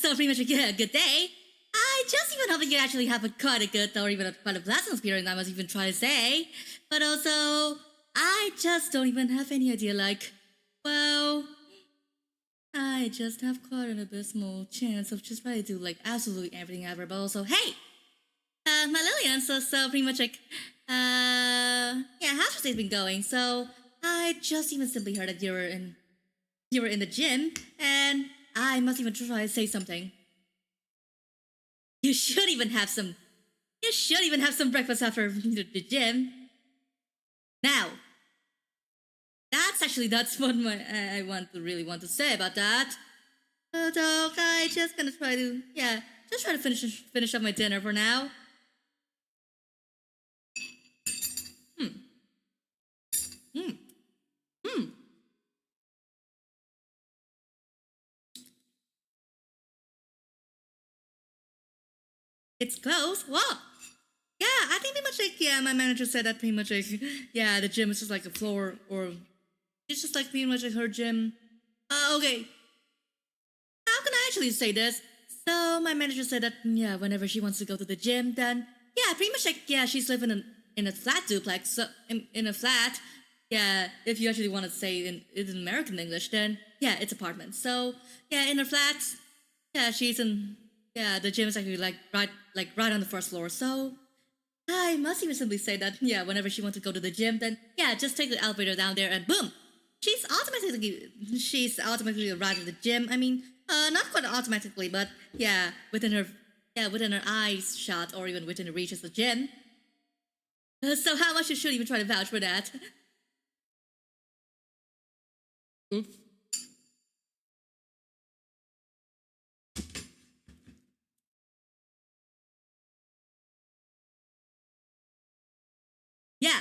So pretty much a good day. I just even hope that you actually have quite a good or even quite a pleasant experience, I must even try to say. But also, I just don't even have any idea, like, well, I just have quite an abysmal chance of just trying to do, like, absolutely everything ever. But also, hey, my Lillian, so pretty much like, yeah, how's your day's been going? So, I just even simply heard that you were in the gym, and I must even try to say something. You should even have some breakfast after the gym. Now, that's what I really want to say about that. Although I just gonna try to finish up my dinner for now. It's close. What? Yeah, I think pretty much like, yeah, my manager said that pretty much like, yeah, the gym is just like a floor, or it's just like pretty much like her gym. Okay. How can I actually say this? So my manager said that, yeah, whenever she wants to go to the gym, then, yeah, pretty much like, yeah, she's living in a flat duplex, so in a flat, yeah, if you actually want to say in American English, then, yeah, it's apartment. So, yeah, in her flat, yeah, the gym is actually right on the first floor. So I must even simply say that, yeah, whenever she wants to go to the gym, then, yeah, just take the elevator down there and boom, she's automatically arrived at the gym. I mean, not quite automatically, but yeah, within her eyes shot or even within the reach of the gym. So how much you should even try to vouch for that? Oops. Yeah.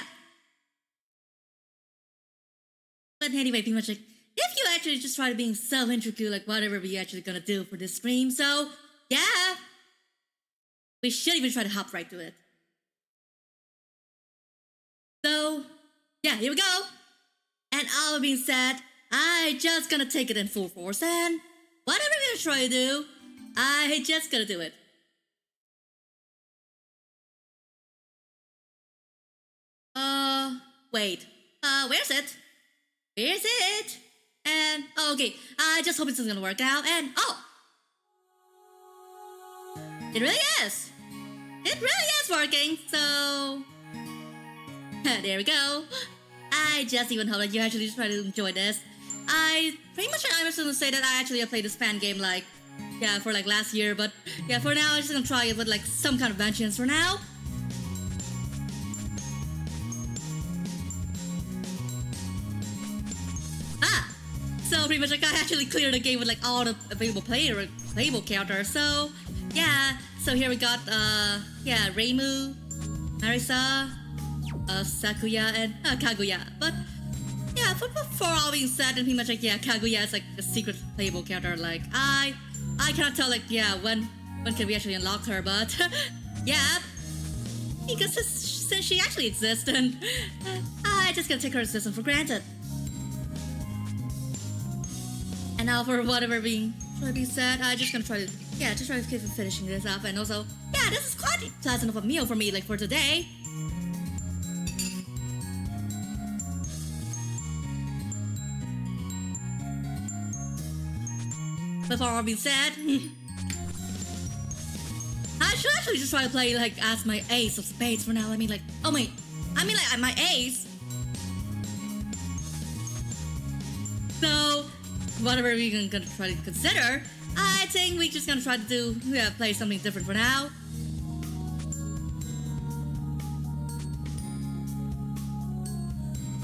But anyway, pretty much like, if you actually just try to being so intricate, like whatever we actually gonna do for this stream, so yeah, we should even try to hop right to it. So yeah, here we go. And all being said, I just gonna take it in full force, and whatever we're gonna try to do, I just gonna do it. Wait. Where's it? Where's it? And, oh, okay, I just hope this is gonna work out, and, oh! It really is! It really is working, so... there we go. I just even hope that you actually try to enjoy this. I'm just gonna say that I actually played this fan game, like, yeah, for, like, last year, but, yeah, for now, I'm just gonna try it with, like, some kind of vengeance for now. So pretty much like I actually cleared the game with like all the available playable characters. So yeah, so here we got yeah, Reimu, Marisa, Sakuya, and Kaguya. But yeah, for all being said, and pretty much like, yeah, Kaguya is like a secret playable character. Like I cannot tell like, yeah, when can we actually unlock her, but yeah, because since she actually exists, and I just gonna take her existence for granted. And now for whatever being said, I just gonna try to keep finishing this up, and also, yeah, this is quite pleasant of a meal for me, like for today. Before all being said, I should actually just try to play like as my ace of spades for now. I mean like my ace. So whatever we're gonna try to consider, I think we're just gonna try to play something different for now.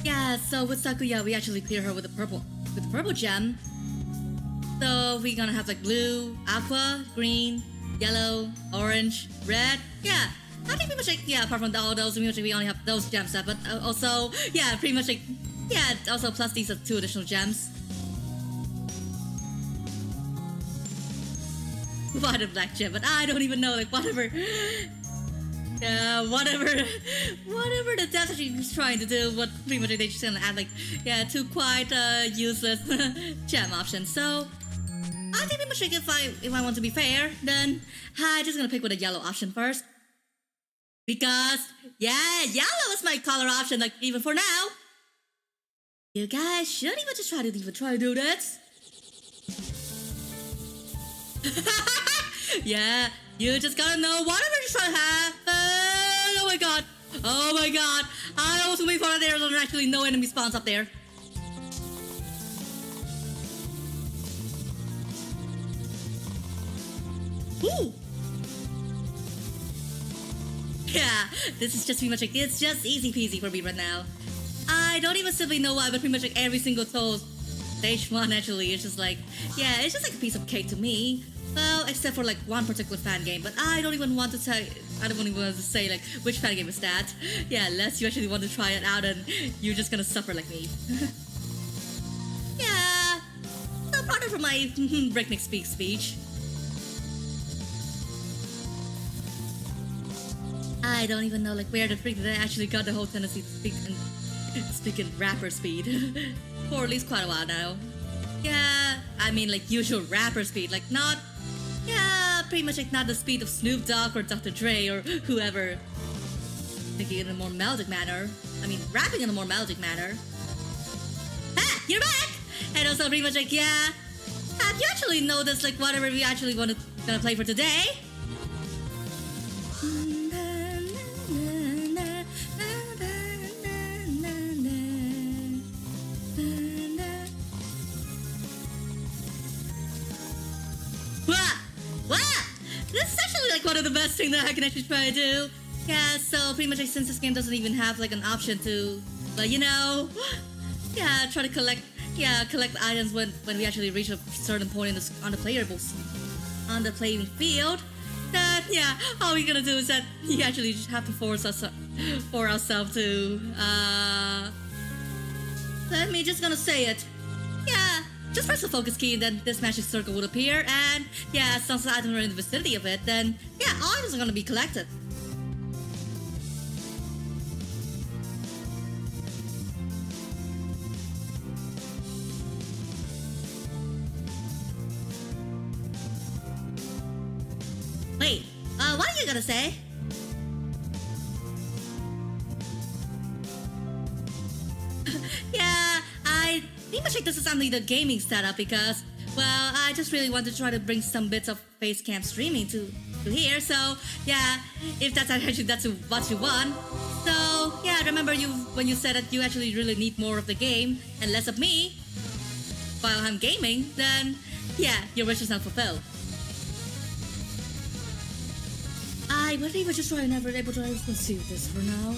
Yeah, so with Sakuya, we actually clear her with the purple gem. So we're gonna have like blue, aqua, green, yellow, orange, red. Yeah, I think pretty much like, yeah, apart from all those, we only have those gems set, but also, yeah, pretty much like, yeah, also plus these are 2 additional gems. What a black gem, but I don't even know, like, whatever. Yeah, whatever the devs actually trying to do, what pretty much they just gonna add, like, yeah, 2 quite useless gem options. So I think much like if I want to be fair, then I just gonna pick with a yellow option first. Because yeah, yellow is my color option, like even for now. You guys shouldn't even just try to do this. Yeah, you just gotta know whatever you try to have. Oh my god. Oh my god. I also wait for there's actually no enemy spawns up there. Ooh. Yeah, this is just pretty much like, it's just easy peasy for me right now. I don't even simply know why, but pretty much like every single toast stage 1 actually is just like, yeah, it's just like a piece of cake to me. Well, except for like one particular fan game, but I don't even want to say, like which fan game is that. Yeah, unless you actually want to try it out and you're just gonna suffer like me. Yeah, so pardon for my breakneck speech. I don't even know like where the freak that I actually got the whole tendency to speak in rapper speed. For at least quite a while now. Yeah, I mean like usual rapper speed, like not, yeah, pretty much like not the speed of Snoop Dogg or Dr. Dre or whoever. Thinking in a more melodic manner. I mean, rapping in a more melodic manner. Ah, you're back! And also pretty much like, yeah, have you actually noticed like whatever we actually gonna play for today? This is actually like one of the best things that I can actually try to do. Yeah, so pretty much like since this game doesn't even have like an option to, like, you know, yeah, try to collect items when we actually reach a certain point on the playing field. Then yeah, all we're gonna do is that you actually just have to force ourselves to let me just gonna say it. Yeah. Just press the focus key and then this magic circle will appear, and yeah, as long as items are in the vicinity of it, then yeah, all items are gonna be collected. Wait, what are you gonna say? Yeah, I pretty much like this is only the gaming setup because, well, I just really want to try to bring some bits of face cam streaming to here. So yeah, if that's actually what you want. So yeah, remember when you said that you actually really need more of the game and less of me while I'm gaming, then yeah, your wish is not fulfilled. I would even just try and never able to pursue this for now.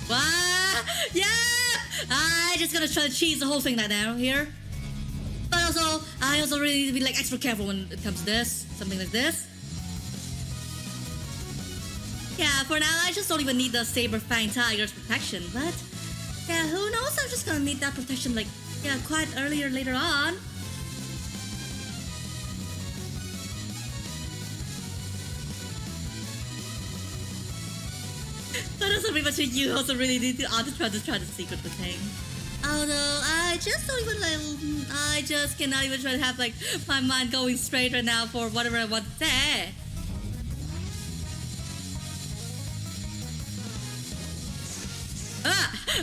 What? Yeah! I just gonna try to cheese the whole thing right now here. But also, I also really need to be like extra careful when it comes to this. Something like this. Yeah, for now I just don't even need the Saber Fang Tiger's protection, but yeah, who knows, I'm just gonna need that protection like, yeah, quite later on. But also pretty much you also really need to try the secret thing. Although I just don't even like, I just cannot even try to have like my mind going straight right now for whatever I want to say.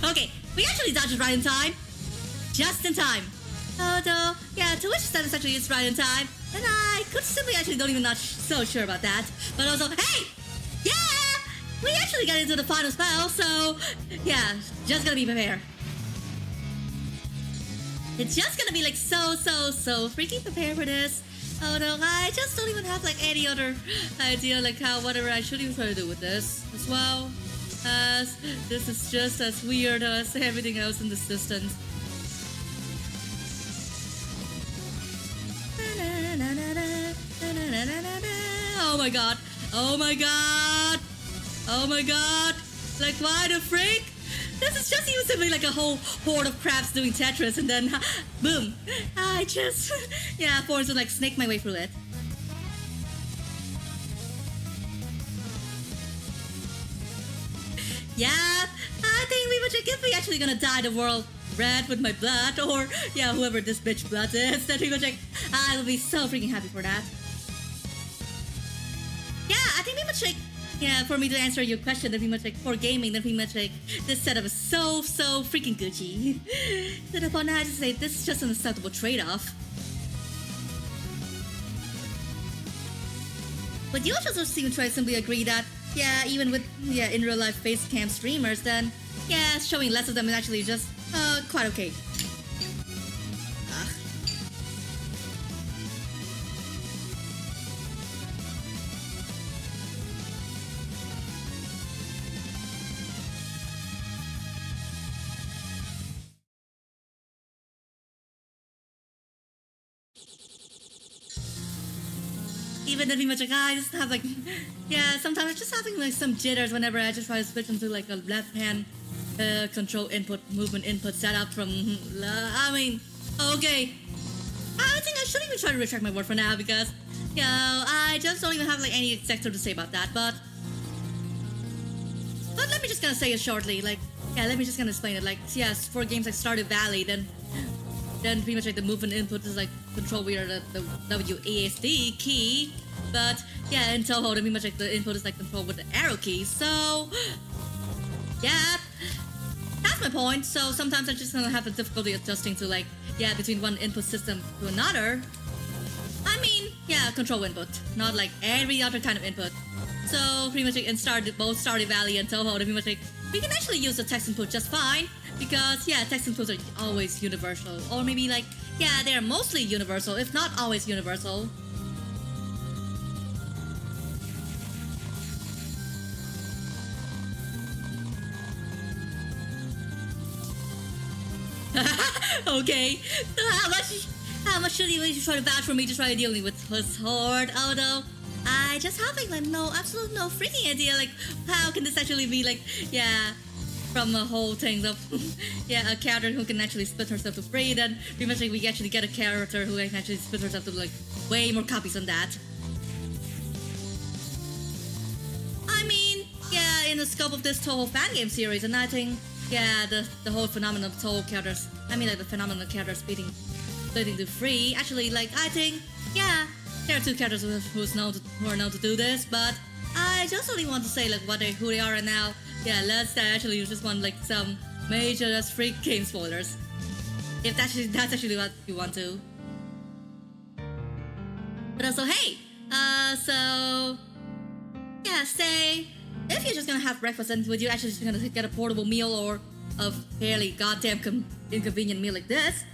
Okay, we actually dodged it right in time. Just in time. Although, yeah, to which extent it's actually right in time, and I could simply actually don't even not so sure about that. But also, hey! Yeah! We actually got into the final spell, so yeah, just gonna be prepared. It's just gonna be like so freaking prepared for this. Although I just don't even have like any other idea like how whatever I should even try to do with this as well. As this is just as weird as everything else in this distance. Oh my god! Oh my god! Oh my god! Like, why the freak? This is just even simply like a whole horde of crabs doing Tetris, and then boom! I just yeah, forced to like snake my way through it. Yeah, I think we were just if we actually gonna die the world red with my blood, or yeah, whoever this bitch blood is, then pretty much like I will be so freaking happy for that. Yeah, I think pretty much like yeah, for me to answer your question, then pretty much like for gaming, then pretty much like this setup is so freaking Gucci. To the point I just say this is just an acceptable trade-off. But you also seem to try to simply agree that yeah, even with yeah in real life face cam streamers, then yeah, showing less of them is actually just quite okay. Ugh. Even if much like I just have like yeah, sometimes I'm just having like some jitters whenever I just try to switch into like a left hand control input movement input setup from I mean okay, I think I shouldn't even try to retract my word for now because you know I just don't even have like any exact to say about that, but let me just gonna say it shortly, like yeah, let me just gonna explain it, like yes, for games like Stardew Valley, then pretty much like the movement input is like control via the WASD key, but yeah, in Touhou, then pretty much like the input is like controlled with the arrow key. So yeah, that's my point. So sometimes I'm just gonna have a difficulty adjusting to like yeah between one input system to another. I mean yeah, control input, not like every other kind of input. So pretty much like in both Stardew Valley and Touhou, then pretty much like we can actually use the text input just fine. Because, yeah, text inputs are always universal. Or maybe, like, yeah, they are mostly universal, if not always universal. Okay, so how much should you try to vouch for me to try dealing with his horde? Although, I just having, like, no freaking idea, like, how can this actually be, like, yeah... from the whole thing of yeah, a character who can actually split herself to free, then pretty much like we actually get a character who can actually split herself to like way more copies than that. I mean, yeah, in the scope of this Touhou fan game series, and I think yeah, the whole phenomenon of Touhou characters, I mean like the phenomenon of characters splitting to free, actually like I think yeah, there are two characters who are known to do this, but I just only want to say like who they are right now. Yeah, let's actually just want like some major freak game spoilers. If that's actually what you want to. But also, hey, so yeah, say if you're just gonna have breakfast, and would you actually just gonna get a portable meal or a fairly goddamn inconvenient meal like this?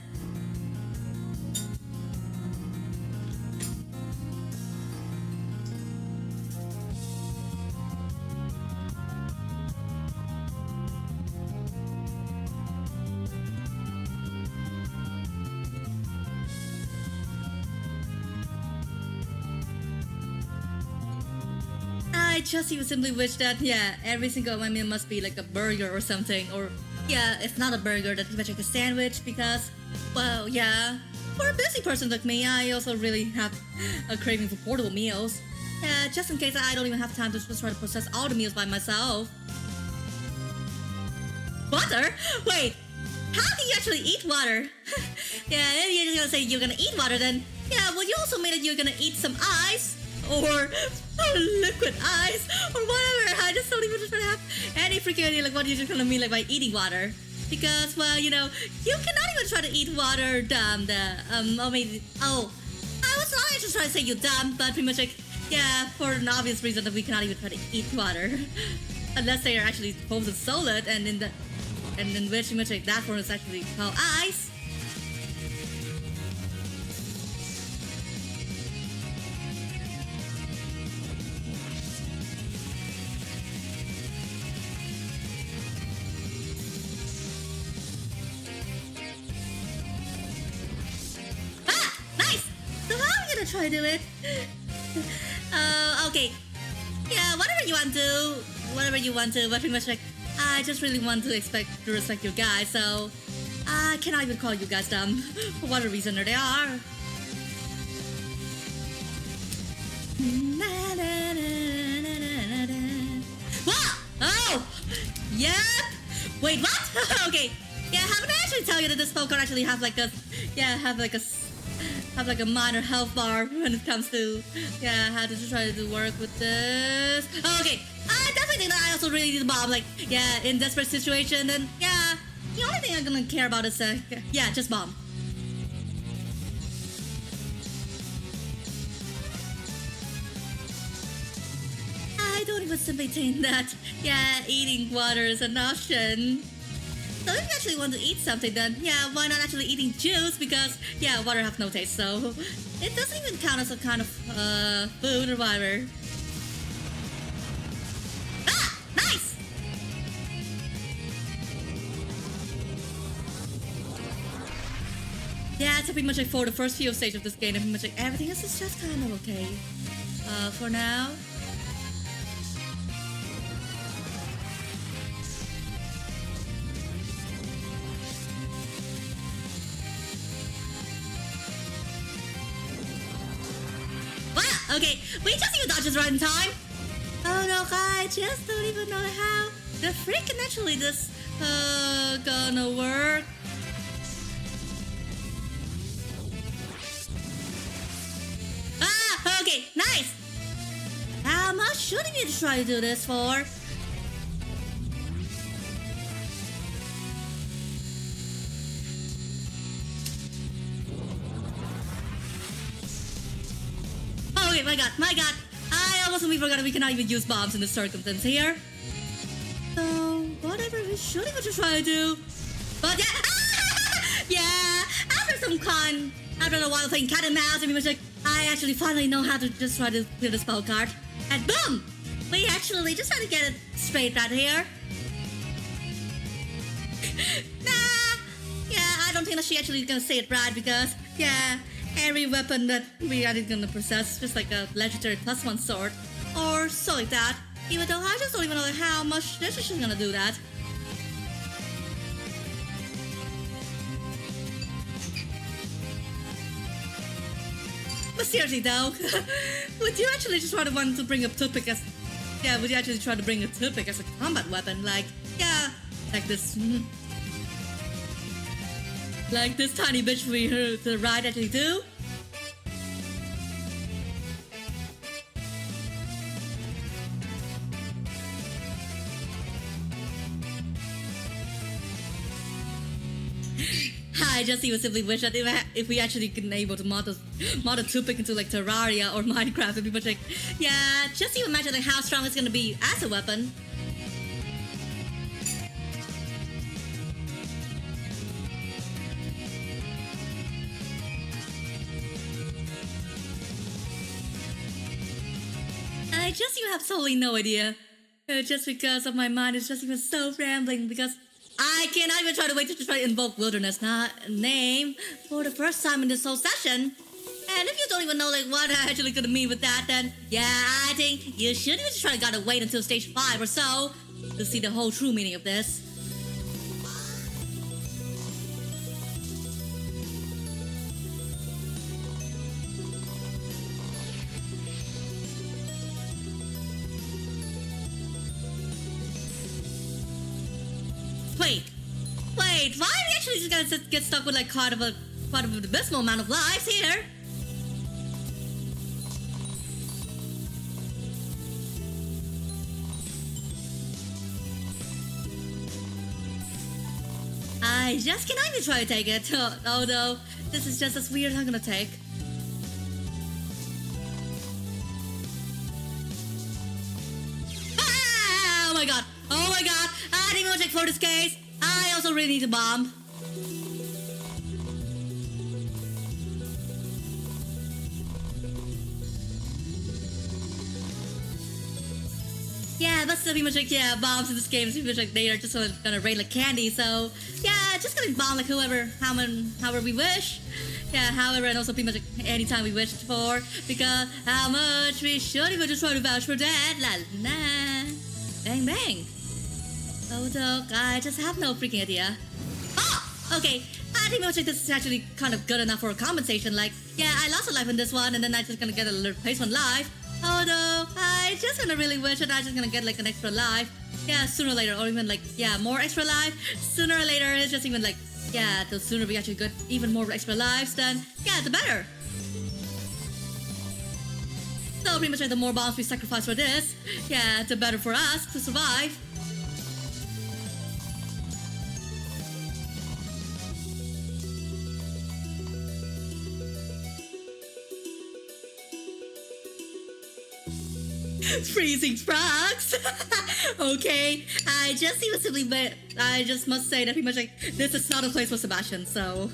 I just even simply wish that, yeah, every single my meal must be like a burger or something, or yeah, if not a burger, that much like a sandwich, because, well, yeah, for a busy person like me, I also really have a craving for portable meals. Yeah, just in case I don't even have time to just try to process all the meals by myself. Water? Wait, how can you actually eat water? Yeah, if you're just gonna say you're gonna eat water, then yeah, well, you also mean that you're gonna eat some ice, or liquid ice, or whatever. I just don't even try to have any freaking idea like what you're just gonna mean like by eating water. Because, well, you know, you cannot even try to eat water, or maybe, I was not just trying to say you dumb, but pretty much like, yeah, for an obvious reason that we cannot even try to eat water. Unless they are actually frozen solid, and in which pretty much like that form is actually called ice. Try to do it. Okay. Yeah, whatever you want to, but pretty much like, I just really want to respect you guys, so I cannot even call you guys dumb, for whatever reason they are. Wow! Oh! Yep! Wait, what? Okay. Yeah, haven't I actually tell you that this Pokemon actually have like a, have like a minor health bar when it comes to, how to try to work with this. Oh, okay, I definitely think that I also really need a bomb, like, in desperate situation, then, the only thing I'm gonna care about is, just bomb. I don't even simply think that, eating water is an option. So if you actually want to eat something, then why not actually eating juice? Because water has no taste, so it doesn't even count as a kind of food or whatever. Ah, nice. So pretty much like for the first few stages of this game, pretty much like everything else is just kind of okay. For now. Okay, we just even dodges right in time. Oh no, I just don't even know how the freaking actually this gonna work. Ah, okay, nice. How much should we try to do this for? Okay, my god. I almost completely forgot we cannot even use bombs in this circumstance here. So, whatever we should even just try to do. But after a while playing cat and mouse, and we was like, I actually finally know how to just try to clear the spell card. And boom! We actually just try to get it straight right here. I don't think that she actually is gonna say it right because, every weapon that we are gonna possess is just like a legendary +1 sword or so like that. Even though I just don't even know how much she's gonna do that. But seriously though, would you actually just try to want to bring a toothpick as would you actually try to bring a toothpick as a combat weapon? Like, like this like this tiny bitch we heard the ride actually do? I just even simply wish that if we actually could able to mod a toothpick into like Terraria or Minecraft, it'd be much like, just even imagine like how strong it's gonna be as a weapon. I just even have totally no idea. Just because of my mind is just even so rambling because I cannot even try to wait to try to invoke wilderness name for the first time in this whole session. And if you don't even know like what I actually gonna mean with that, then I think you should even try to gotta wait until stage 5 or so to see the whole true meaning of this. Wait, why are we actually just gonna get stuck with like quite of an abysmal amount of lives here? I just cannot even try to take it, although this is just as weird as I'm gonna take. Ah, oh my god, I didn't even check for this case. I also really need a bomb. But still pretty much like, bombs in this game is pretty much like they are just gonna rain like candy, so just gonna bomb like however we wish. However, and also pretty much like anytime we wish for, because how much we should even just try to vouch for that. La la. Bang bang. Although, I just have no freaking idea. Oh! Okay, I think like this is actually kind of good enough for a compensation. Like, I lost a life in this one, and then I just gonna get a replacement life. Although, I just gonna really wish that I just gonna get like an extra life. Yeah, sooner or later, or even like, yeah, more extra life. Sooner or later, it's just even like, yeah, the sooner we actually get even more extra lives, then yeah, the better. So pretty much like the more bombs we sacrifice for this, yeah, the better for us to survive. Freezing frogs. Okay, I just must say that pretty much like this is not a place for Sebastian. So,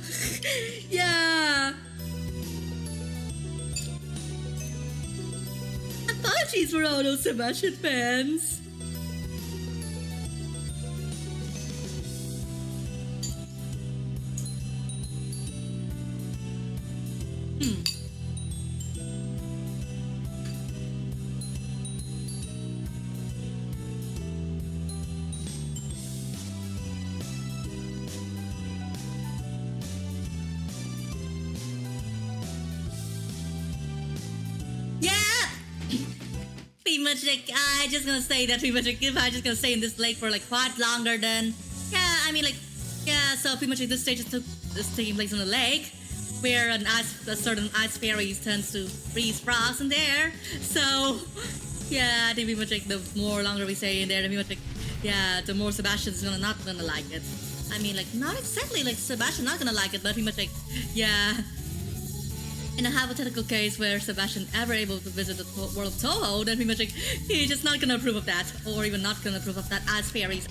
yeah. Apologies for all those Sebastian fans. Pretty much like I just gonna say that pretty much like if I just gonna stay in this lake for like quite longer then yeah, I mean like yeah, so pretty much like this stage is taking place in the lake where a certain ice fairy tends to freeze frogs in there. So yeah, I think pretty much like the more longer we stay in there, pretty much like yeah, the more Sebastian's not gonna like it. I mean like not exactly like Sebastian not gonna like it, but pretty much like yeah. In a hypothetical case where Sebastian ever able to visit the world of Touhou, then pretty much like he's just not gonna approve of that, or even not gonna approve of that as fairies.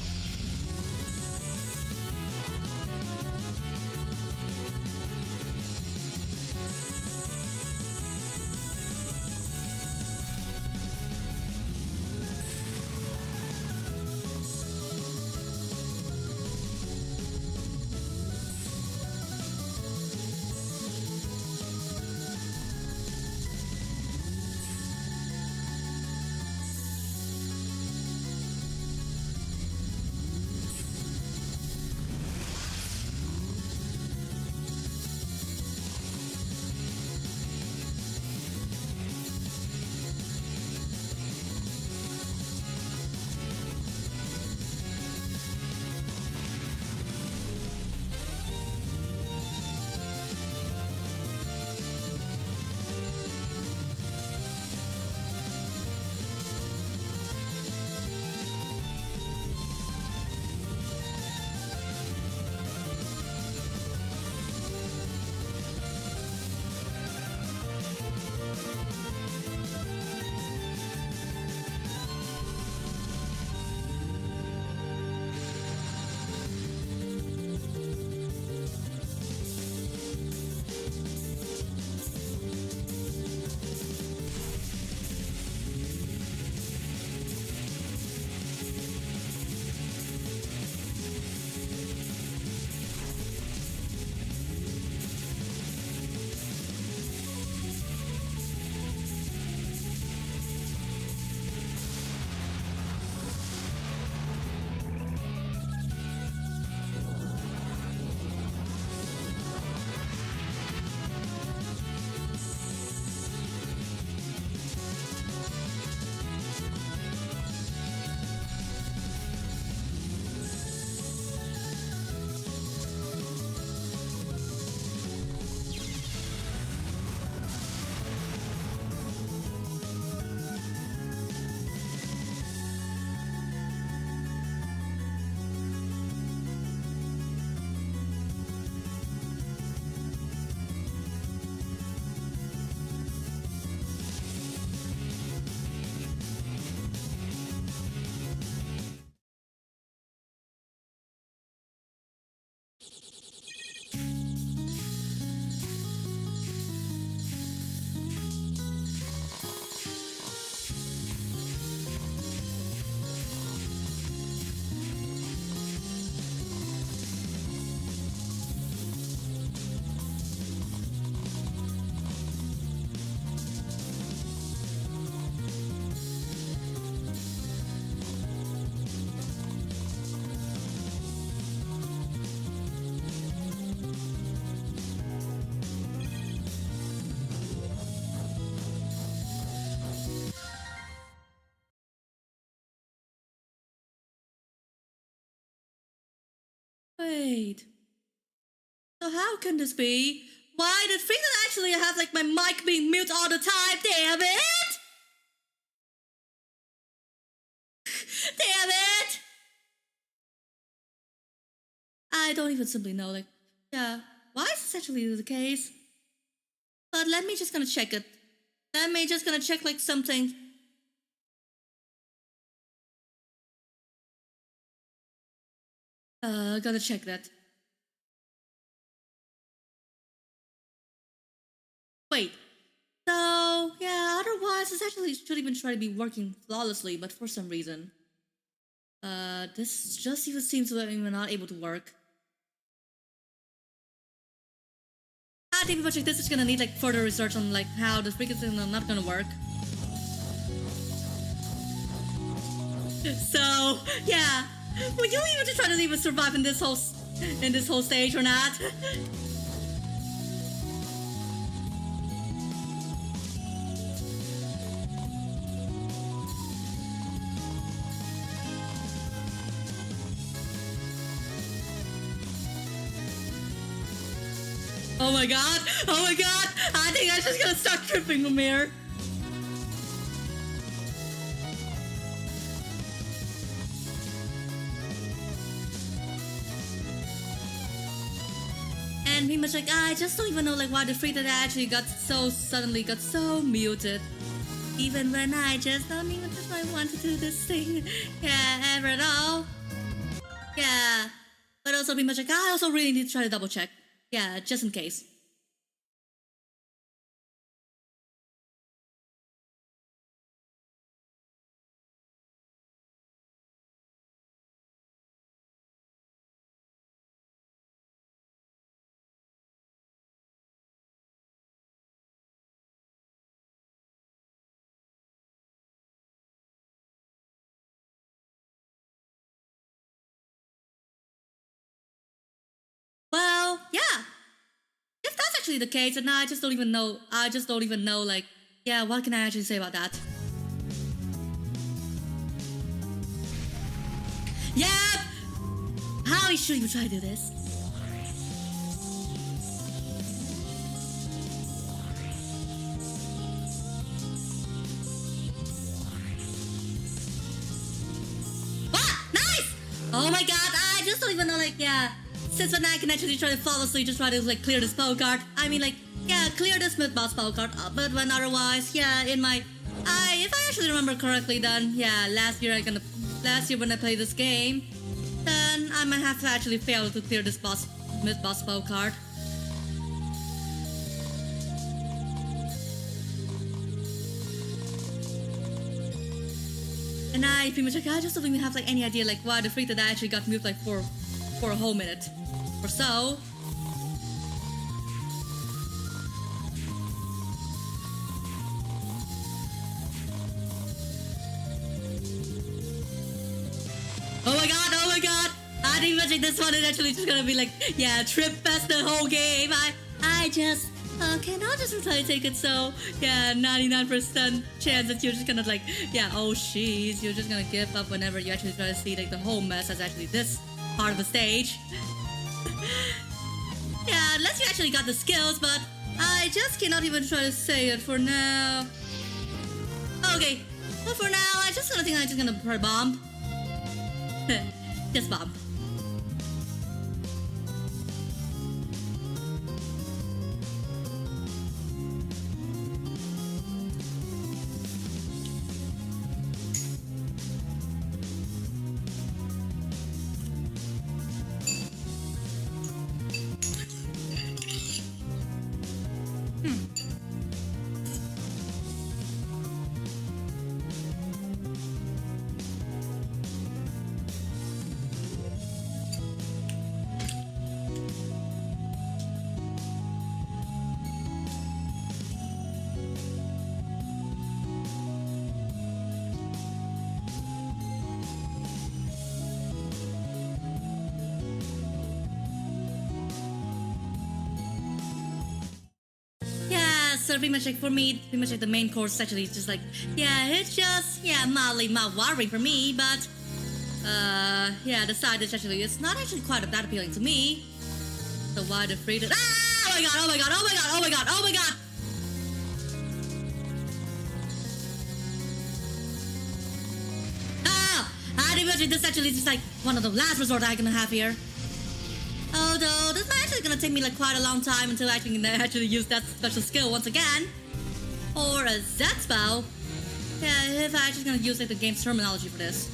Wait. So how can this be? Why did Freaking actually have like my mic being mute all the time? Damn it! Damn it! I don't even simply know, like, yeah, why is this actually the case? But let me just gonna check it. Let me just gonna check like something. Gotta check that. Wait. So, yeah, otherwise this actually should even try to be working flawlessly, but for some reason. This just even seems to be not able to work. I think much like this is gonna need like further research on like how this freaking thing is not gonna work. So, yeah. Will you even try to even survive in this whole stage or not? Oh my god! Oh my god! I think I'm just gonna start tripping from here. And pretty much like, I just don't even know like why the free that actually got so muted. Even when I just don't even just I want to do this thing. Yeah, ever at all. Yeah. But also pretty much like, I also really need to try to double check. Yeah, just in case. Well, yeah. If that's actually the case, then I just don't even know. Like, yeah, what can I actually say about that? Yep! How should you try to do this? Ah! Nice! Oh my god, I just don't even know, like, yeah. Since when I can actually try to flawlessly just try to, like, clear this spell card. I mean, like, yeah, clear this mid-boss spell card. But when otherwise, yeah, if I actually remember correctly, then, yeah, last year when I played this game, then I might have to actually fail to clear this mid-boss spell card. And I pretty much like, I just don't even have like any idea like why the freak that I actually got moved like for a whole minute or so. Oh my god! I think much like this one is actually just gonna be like, yeah, trip fest the whole game. I just cannot just try to take it, so yeah, 99% chance that you're just gonna like, yeah, oh jeez, you're just gonna give up whenever you actually try to see like the whole mess as actually this part of the stage. Yeah, unless you actually got the skills, but I just cannot even try to say it for now. Okay, well for now, I just gonna think I'm just gonna try bomb. Just bomb. So pretty much like for me, pretty much like the main course actually is just like, yeah, it's just, yeah, mildly mouth-watering for me, but Yeah, the side dish actually is not actually quite that appealing to me. So why the free to... Ah! Oh my god, oh my god, oh my god, oh my god, oh my god! Ah! I think this actually is like one of the last resort I'm gonna have here. Although, this might actually gonna take me like quite a long time until I can actually use that special skill once again. Or a Z-spell. Yeah, if I actually gonna use like the game's terminology for this.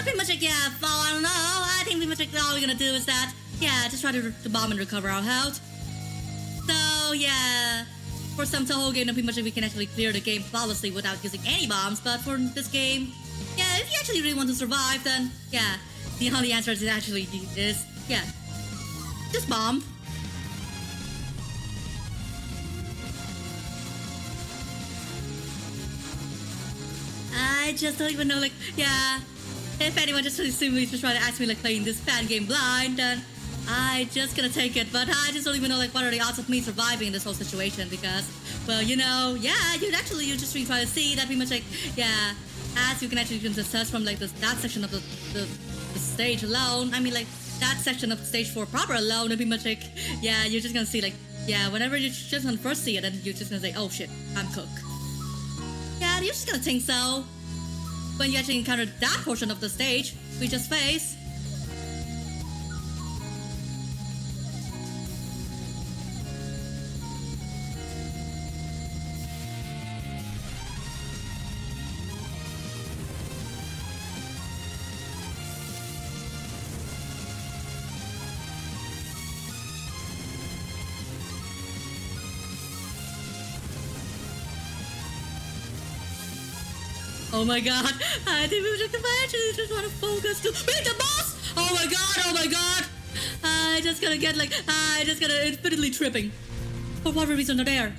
Pretty much like, yeah, I don't know. I think pretty much like all we're gonna do is that, yeah, just try to bomb and recover our health. So, yeah, for some Touhou game, pretty much like we can actually clear the game flawlessly without using any bombs. But for this game, yeah, if you actually really want to survive, then, yeah, the only answer is actually is, yeah, just bomb. I just don't even know, like, yeah. If anyone just simply just try to ask me like playing this fan game blind, then I just gonna take it. But I just don't even know like what are the odds of me surviving in this whole situation because, well, you know, yeah, you just really try to see that pretty much like, yeah, as you can actually assess from like that section of the stage alone. I mean like that section of stage 4 proper alone, and pretty much like, yeah, you're just gonna see like, yeah, whenever you're just gonna first see it, and you're just gonna say, oh shit, I'm cooked. Yeah, you're just gonna think so. When you actually encounter that portion of the stage we just faced. Oh my god, I think we just want to focus to beat the boss! Oh my god, oh my god! I just gotta get like, I just gotta infinitely tripping. For whatever reason they're there.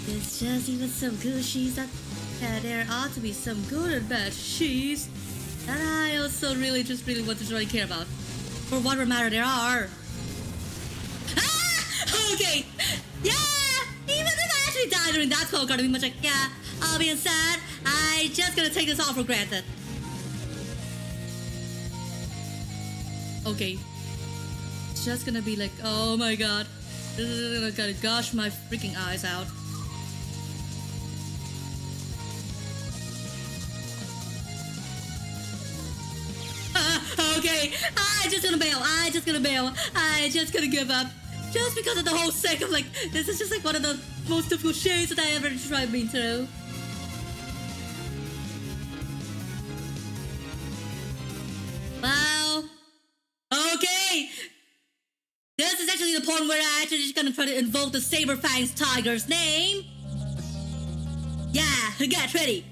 It's just even some good she's that there ought to be some good and bad she's that I also really want to really care about. For whatever matter there are. Ah! Okay! Yeah! Even if I actually die during that spell card, I'll be much like, yeah, all being sad, I just gonna take this all for granted. Okay. It's just gonna be like, oh my god. This is gonna gosh my freaking eyes out. Okay, I just gonna bail. I just gonna give up. Just because of the whole sake of like, this is just like one of the most difficult shades that I ever tried being through. Wow. Okay. This is actually the point where I actually just gonna try to invoke the Saber Fang Tiger's name. Yeah, get ready.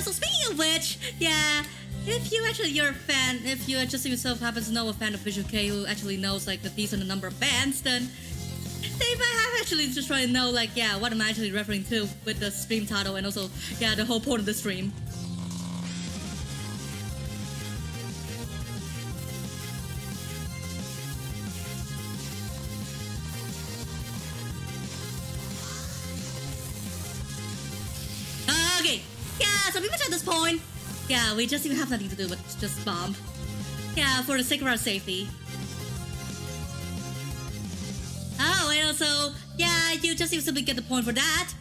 So speaking of which, yeah, if you're a fan, if you just yourself happens to know a fan of Visual K who actually knows like a decent number of bands, then they might have actually just try to know like, yeah, what I'm actually referring to with the stream title and also, yeah, the whole point of the stream. Okay. Yeah, so pretty much at this point, yeah, we just even have nothing to do but just bomb. Yeah, for the sake of our safety. Oh, and also, yeah, you just simply get the point for that.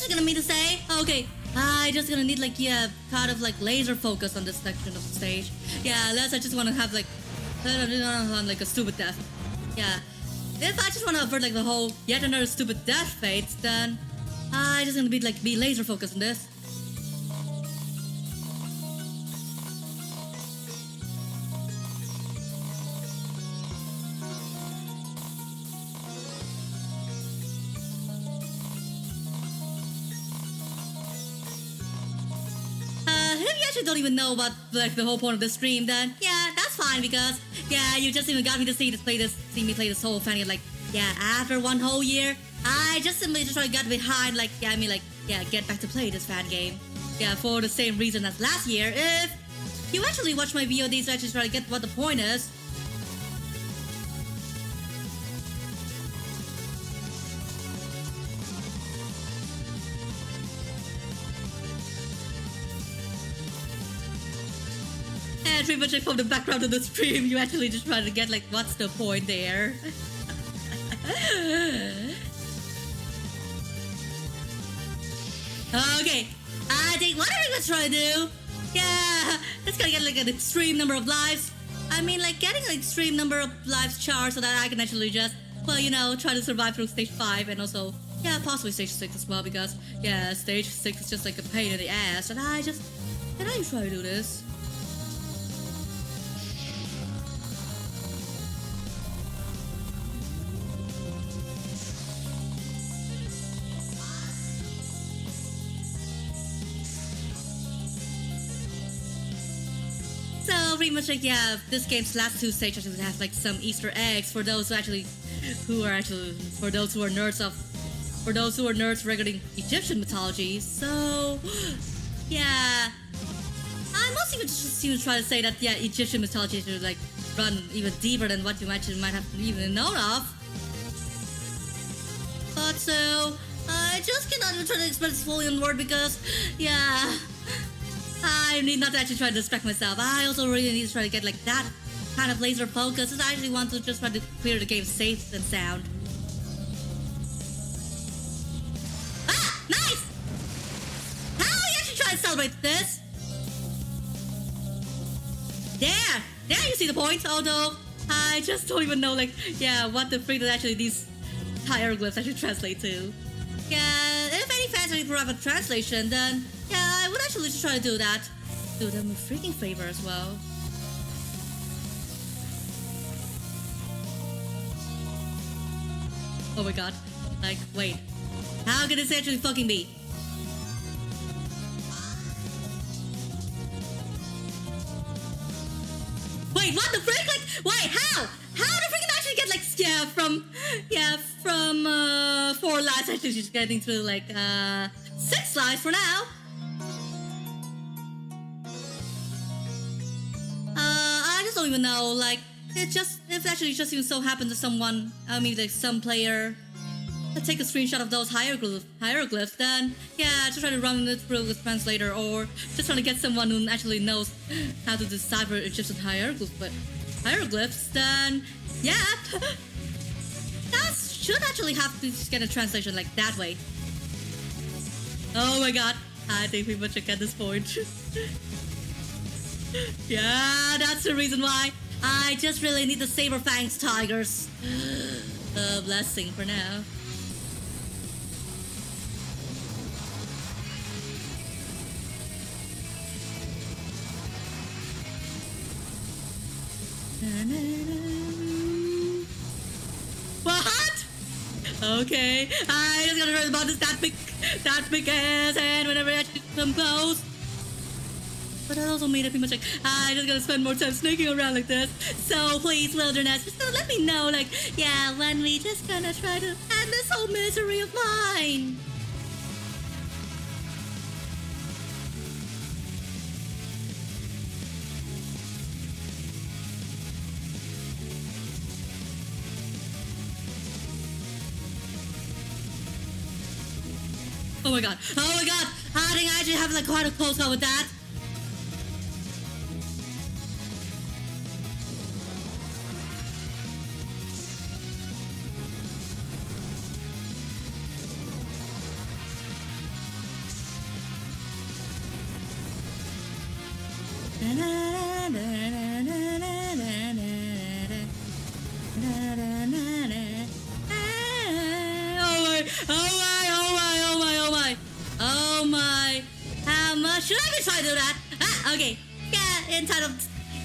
just gonna mean to say, okay, I just gonna need like, yeah, kind of like laser focus on this section of the stage. Yeah, unless I just wanna have like, like a stupid death. Yeah, if I just wanna avert like the whole yet another stupid death fate, then I just gonna be laser focused on this. If you actually don't even know about like the whole point of the stream, then yeah, that's fine because yeah, you just even got me to see me play this whole fan game. Like yeah, after one whole year, I just simply just got behind like yeah, I mean like yeah, get back to play this fan game. Yeah, for the same reason as last year. If you actually watch my VODs, actually try to get what the point is. And pretty much like from the background of the stream, you actually just try to get like, what's the point there? Okay, I think what are we gonna try to do? Yeah, let's gotta get like an extreme number of lives. I mean like getting an extreme number of lives charged so that I can actually just, well, you know, try to survive through stage 5 and also, yeah, possibly stage 6 as well because, yeah, stage 6 is just like a pain in the ass and can I try to do this? So pretty much like yeah, this game's last 2 stages actually have like some Easter eggs for those who are nerds regarding Egyptian mythology. So yeah, I mostly just even try to say that yeah, Egyptian mythology should like run even deeper than what you might have even known of. But so I just cannot even try to express this fully in word because yeah, I need not to actually try to distract myself. I also really need to try to get like that kind of laser focus because I actually want to just try to clear the game safe and sound. Ah! Nice! How are we actually trying to celebrate this? There! There you see the point, although I just don't even know like, yeah, what the freak that actually these hieroglyphs actually translate to. Yeah, if any fans actually provide a translation, then yeah, I would actually just try to do that. Do them a freaking favor as well. Oh my god. Like, wait. How can this actually fucking be? Wait, what the frick? Like, wait, how? How the freaking actually get like, from 4 lives actually just getting through like, 6 lives for now? I just don't even know, like, it actually just even so happened to someone, I mean, like, some player take a screenshot of those hieroglyphs, then, yeah, just try to run it through with translator, or just trying to get someone who actually knows how to decipher Egyptian hieroglyphs, then, yeah, that should actually have to just get a translation, like, that way. Oh my god, I think we must get this point. Yeah, that's the reason why I just really need the Saber Fang Tigers. A blessing for now. What? Okay, I just gotta learn about this that big ass hand whenever I actually come close. But that also made it pretty much like, I just gotta spend more time sneaking around like this. So please, Wilderness, just let me know, like, yeah, when we just gonna try to end this whole misery of mine. Oh my god, I think I actually have like quite a close call with that.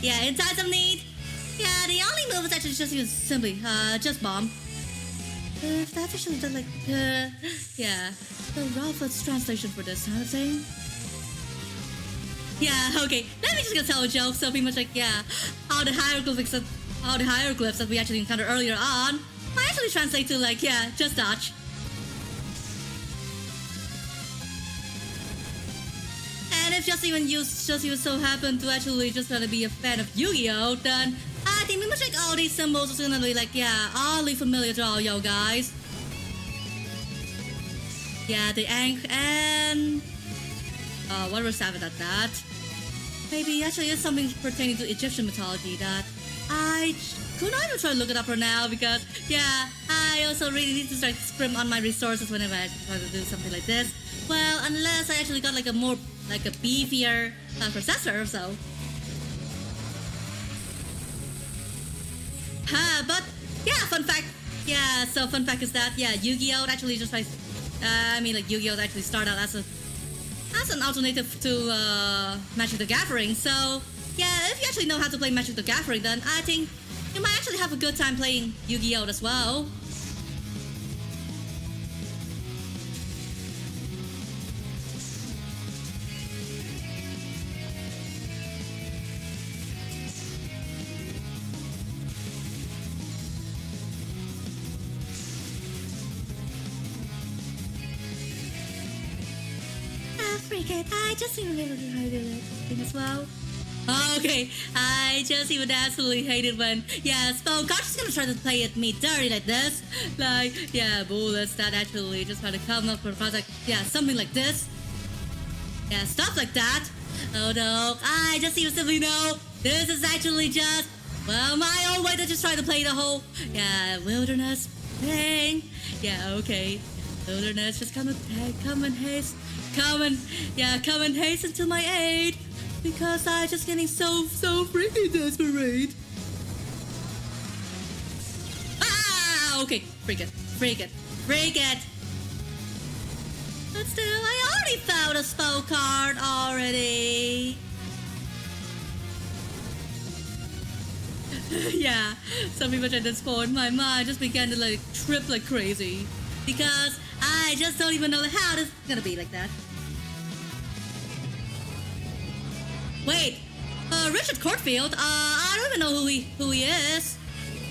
Yeah, in times of need, yeah, the only move is actually just use simply, just bomb. That's actually the, like, yeah, the roughest translation for this kind of thing. Yeah, okay, let me just go tell a joke, so pretty much like, yeah, all the hieroglyphs that we actually encountered earlier on, I actually translate to like, yeah, just dodge. And if just even you so happen to actually just gonna be a fan of Yu-Gi-Oh, then I think pretty much like all these symbols are gonna be like, yeah, oddly familiar to all yo guys. Yeah, the Ankh and what was that? Maybe actually it's something pertaining to Egyptian mythology that I could not even try to look it up for now because yeah, I also really need to start scrim on my resources whenever I try to do something like this. Well, unless I actually got like a more like a beefier processor or so. But yeah, fun fact. Yeah, so fun fact is that yeah, Yu-Gi-Oh actually just like like Yu-Gi-Oh actually started out as an alternative to Magic the Gathering. So yeah, if you actually know how to play Magic the Gathering, then I think you might actually have a good time playing Yu-Gi-Oh as well. I just even able to hide it as well. Okay, I just even absolutely hate it when, yeah, Spellcard is gonna try to play at me dirty like this. Like, yeah, bullets that actually just try to come up with like, yeah, something like this. Yeah, stuff like that. Oh no, I just even simply know this is actually just, well, my own way to just try to play the whole, yeah, wilderness thing. Yeah, okay. Wilderness, just come and haste. Come and hasten to my aid, because I just getting so freaking desperate. Ah, okay, freak it. But still, I already found a spell card already. Yeah, so pretty much at this point, my mind just began to like trip like crazy, because I just don't even know how this is gonna be like that. Wait, Richard Courtfield, I don't even know who he is.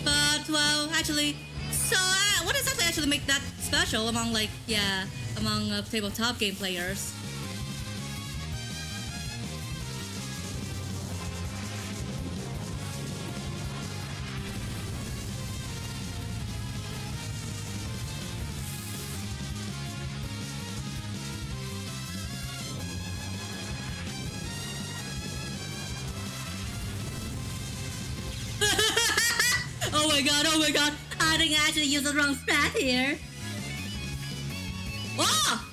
But, well, actually, so what exactly actually make that special among, like, yeah, among tabletop game players? Oh my god, I think I actually used the wrong strat here. Oh!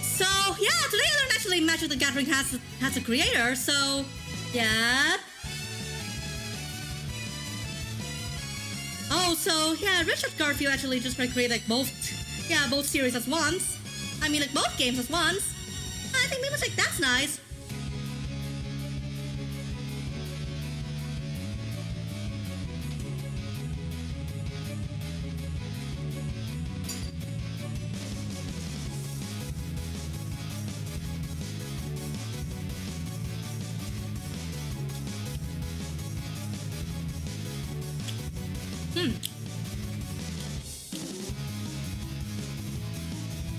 So, yeah, today I learned actually Magic the Gathering has a creator, so, yeah. Oh, so, yeah, Richard Garfield actually just created like both series at once. I mean, like both games at once. I think maybe it's like, that's nice.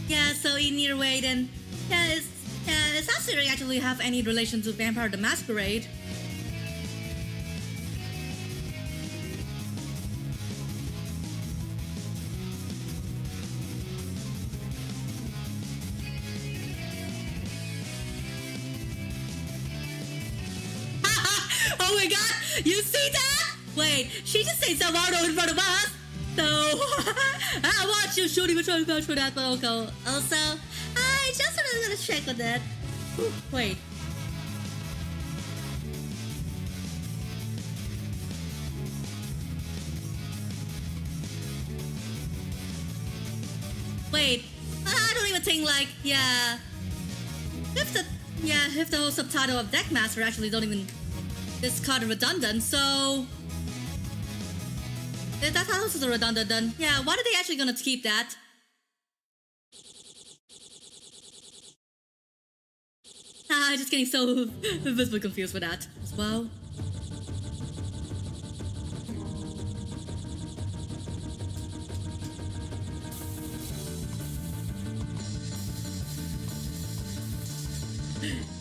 Yeah, so in either way, then, does that series actually have any relation to Vampire the Masquerade? Oh my god, you see that? Wait, she just said some auto in front of us. So, I watched you shoot even trying to vouch for that, but okay. Also, I just wanted to check on that. Wait. Wait, I don't even think like, yeah. If the whole subtitle of Deckmaster actually don't even this card redundant, so if that house is redundant, then yeah, why are they actually gonna keep that? I'm just getting so visibly confused with that as well.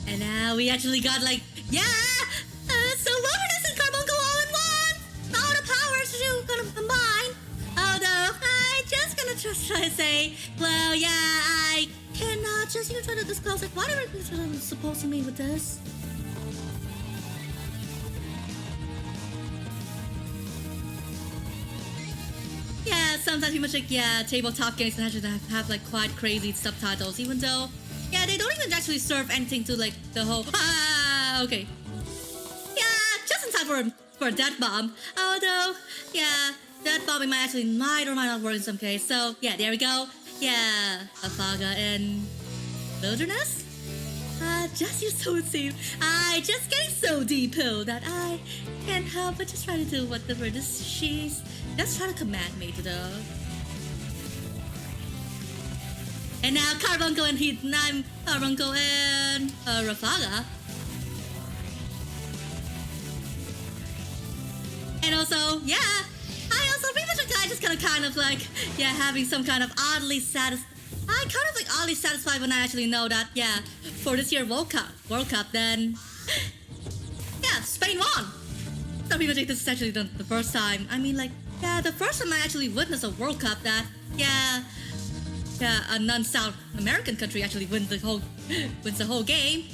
And now we actually got like, yeah! So Wilderness and Carbuncle all in one! All the powers are gonna combine! Although, I just gonna try to say, well, yeah, I cannot just even try to disclose like whatever I'm supposed to mean with this. Yeah, sometimes people like, yeah, tabletop games can actually have like quite crazy subtitles, even though, yeah, they don't even actually serve anything to like the whole, okay. Yeah, just in time for a death bomb. Although, yeah, death bombing might or might not work in some case. So, yeah, there we go. Yeah, Afaga and Wilderness? Just you're so insane. I just getting so deep pill that I can't help but just try to do whatever she's just trying to command me to do. And now Carbuncle and Carbuncle and Rafaga. And also, yeah, I also pretty much a guy just kind of like, yeah, having some kind of oddly satisfied. I kind of like oddly satisfied when I actually know that, yeah, for this year World Cup, then, yeah, Spain won. Some people think this is actually the first time. I mean, like, yeah, the first time I actually witnessed a World Cup that, yeah, a non-South American country actually wins the whole game.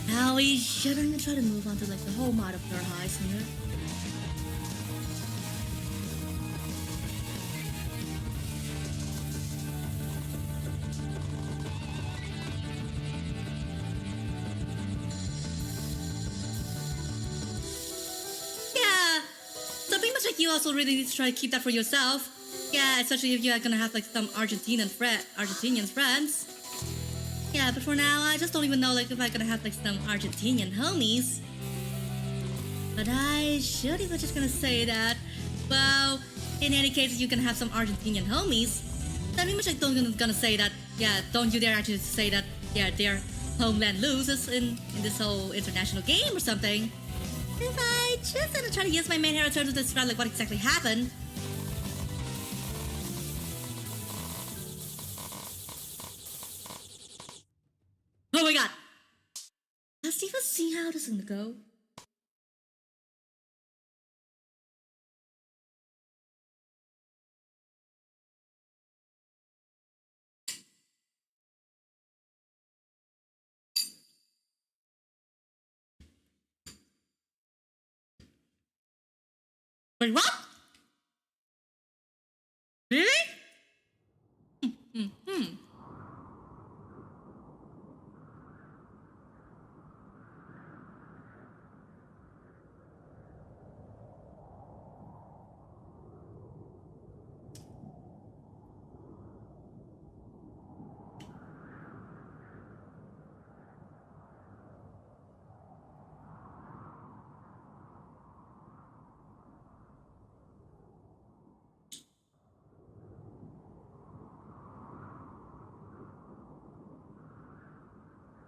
Now we shouldn't even try to move on to like the whole mod of their highs here. Yeah, so pretty much like you also really need to try to keep that for yourself. Yeah, especially if you're gonna have like some Argentinian friends. Yeah, but for now, I just don't even know like if I'm gonna have like some Argentinian homies. But I should even just gonna say that, well, in any case, you can have some Argentinian homies. That pretty much like don't gonna say that, yeah, don't you dare actually say that, yeah, their homeland loses in this whole international game or something. If I just gonna try to use my main character to describe like what exactly happened. Oh my god! Let's even see how this is gonna go. Wait, what? Really?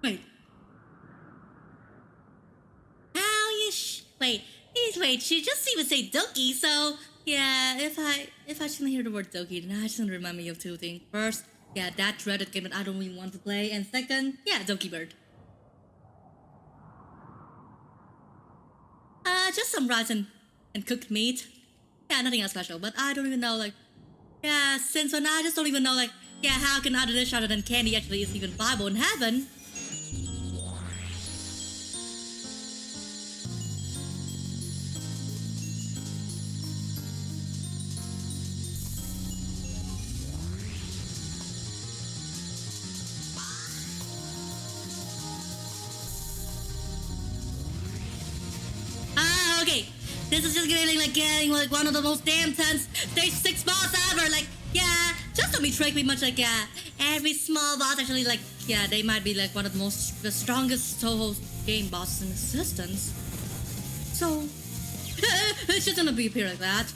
Wait. How you wait, she just even say Doki, so yeah, if I shouldn't hear the word Doki, then I shouldn't remind me of two things. First, yeah, that dreaded game that I don't really want to play, and second, yeah, Doki Bird. Just some rice and cooked meat. Yeah, nothing else special, but I don't even know, like, yeah, since when I just don't even know, like, yeah, how can other dish other than candy actually is even viable in heaven? Okay, this is just getting like one of the most damn tense stage 6 boss ever. Like, yeah, just don't be tricked pretty much like, every small boss actually, like, yeah, they might be, like, one of the strongest Touhou game bosses in existence. So, it's just gonna be appear like that.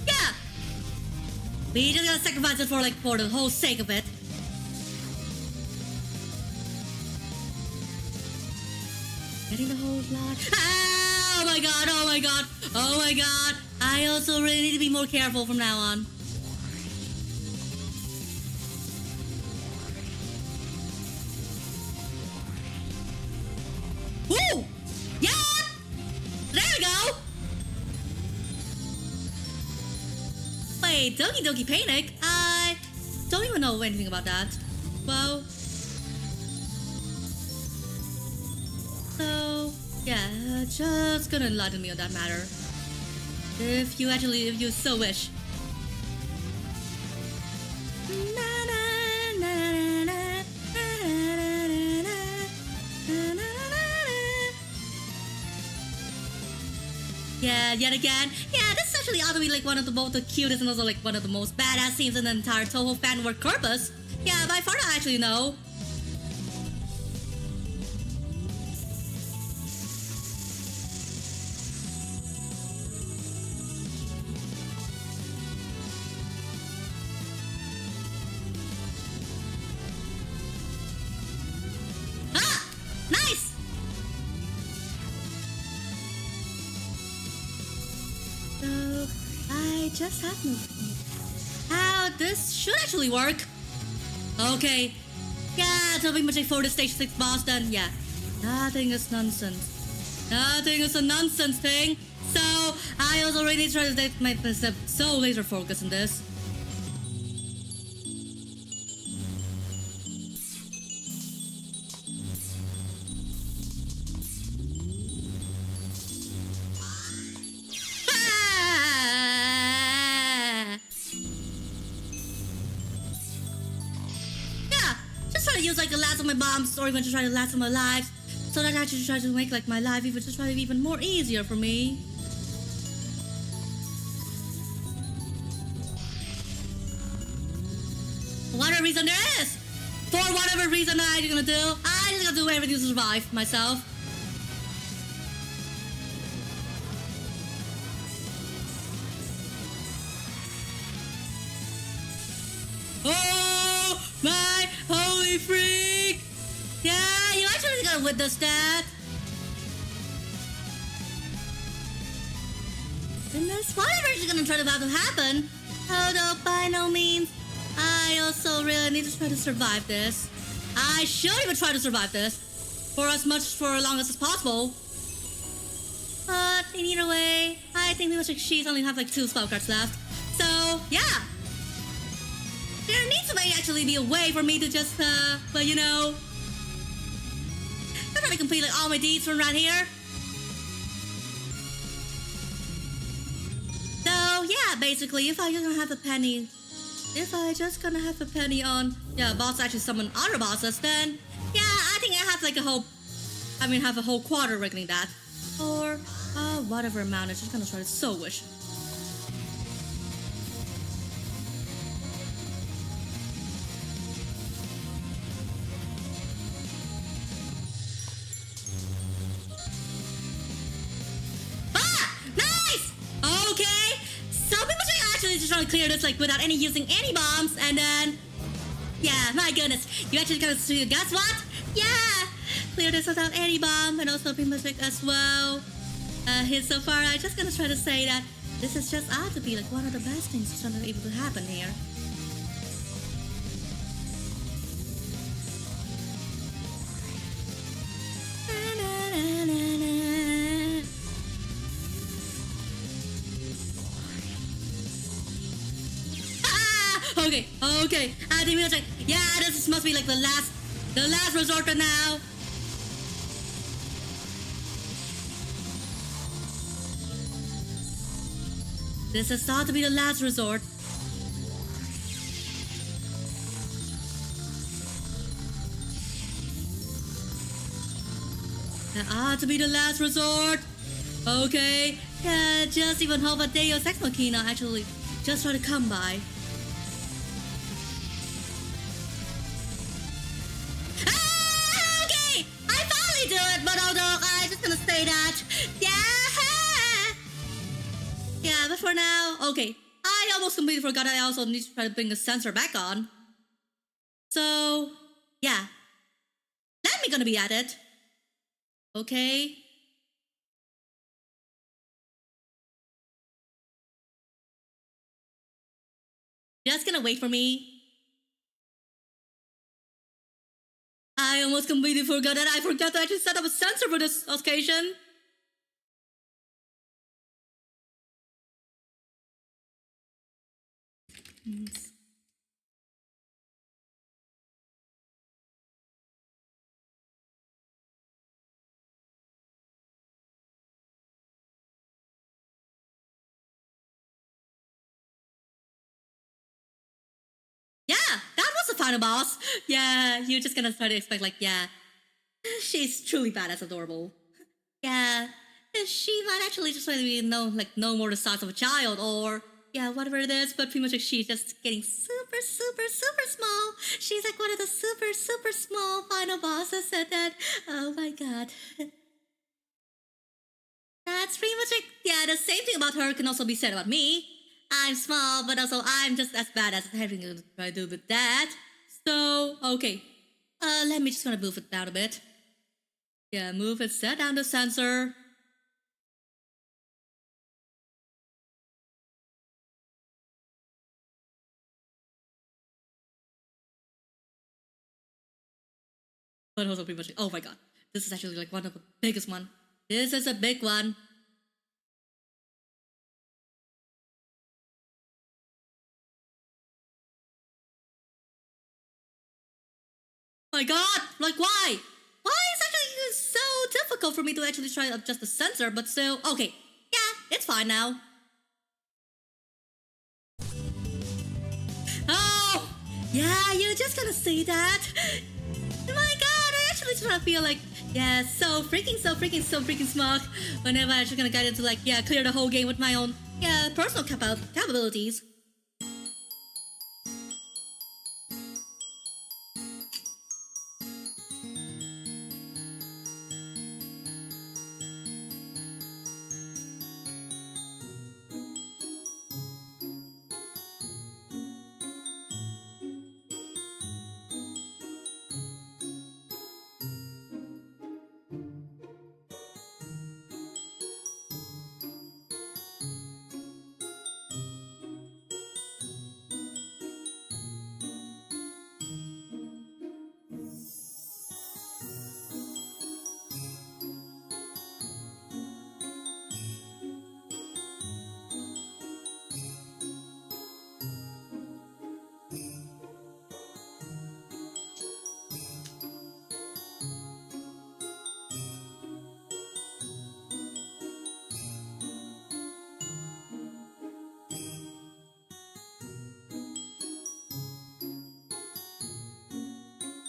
Yeah! We just gotta sacrifice it for the whole sake of it. Getting the whole lot. Ah, oh my god, oh my god, oh my god. I also really need to be more careful from now on. Woo! Yeah! There we go! Wait, Doki Doki Panic? I don't even know anything about that. Well... So, yeah, just gonna enlighten me on that matter. If you so wish. Yeah, yet again. Yeah, this is actually ought to be like one of the both the cutest and also like one of the most badass scenes in the entire Touhou fan work corpus. Yeah, by far I actually know. Just have no clue how this should actually work. Okay, yeah, so pretty much like for the stage 6 boss then, yeah, nothing is nonsense. Nothing is a nonsense thing. So I also really try to make myself so laser focused on this. Use like the last of my bombs or even to try the last of my lives so that I actually try to make like my life even just try to be even more easier for me. Whatever reason there is, for whatever reason I'm gonna do, I'm just gonna do everything to survive myself. Oh my holy freak! Yeah, you actually gotta witness that. Goodness, whatever is gonna try to about to happen. Although by no means, I also really need to try to survive this. I should even try to survive this for as long as possible. But in either way, I think she's only have like 2 spell cards left. So yeah. There needs to actually be a way for me to just, but you know, I'm trying to complete like all my deeds from right here. So yeah, basically, if I just gonna have a penny on, yeah, boss actually summon other bosses, then yeah, I think I have like have a whole quarter reckoning that, or whatever amount. I'm just gonna try to so wish. Just trying to clear this like without using any bombs, and then yeah, my goodness, you actually gotta see. Guess what? Yeah, clear this without any bomb, and also pretty much like as well. Here so far, I'm just gonna try to say that this is just ought to be like one of the best things that's gonna be able to happen here. Okay, I think we're like, yeah, this must be like the last resort now. This is thought to be the last resort. to be the last resort. Okay, yeah, just even hope that Deus Ex Machina actually just try to come by. Okay, I finally do it, but although I'm just gonna say that, yeah, but for now, okay, I almost completely forgot I also need to try to bring the sensor back on. So, yeah, let me gonna be at it. Okay. Just gonna wait for me. I almost completely forgot that I forgot to actually set up a sensor for this occasion. Yeah, that was the final boss. Yeah, you're just gonna try to expect like, yeah, she's truly badass, adorable. Yeah, she might actually just really know more the size of a child or yeah, whatever it is, but pretty much like she's just getting super small. She's like one of the super small final bosses at that. Oh my god. That's pretty much like, yeah, the same thing about her can also be said about me. I'm small, but also I'm just as bad as having to try to do with that. So, okay. Let me just gonna move it down a bit. Yeah, move it, set down the sensor. But also pretty much, oh my god. This is actually like one of the biggest one. This is a big one. My god, like why? Why is actually so difficult for me to actually try to adjust the sensor, but still, okay. Yeah, it's fine now. Oh, yeah, you're just gonna see that. Oh my god, I actually just wanna feel like, yeah, so freaking smug whenever I'm just gonna get into like, yeah, clear the whole game with my own, yeah, personal capabilities.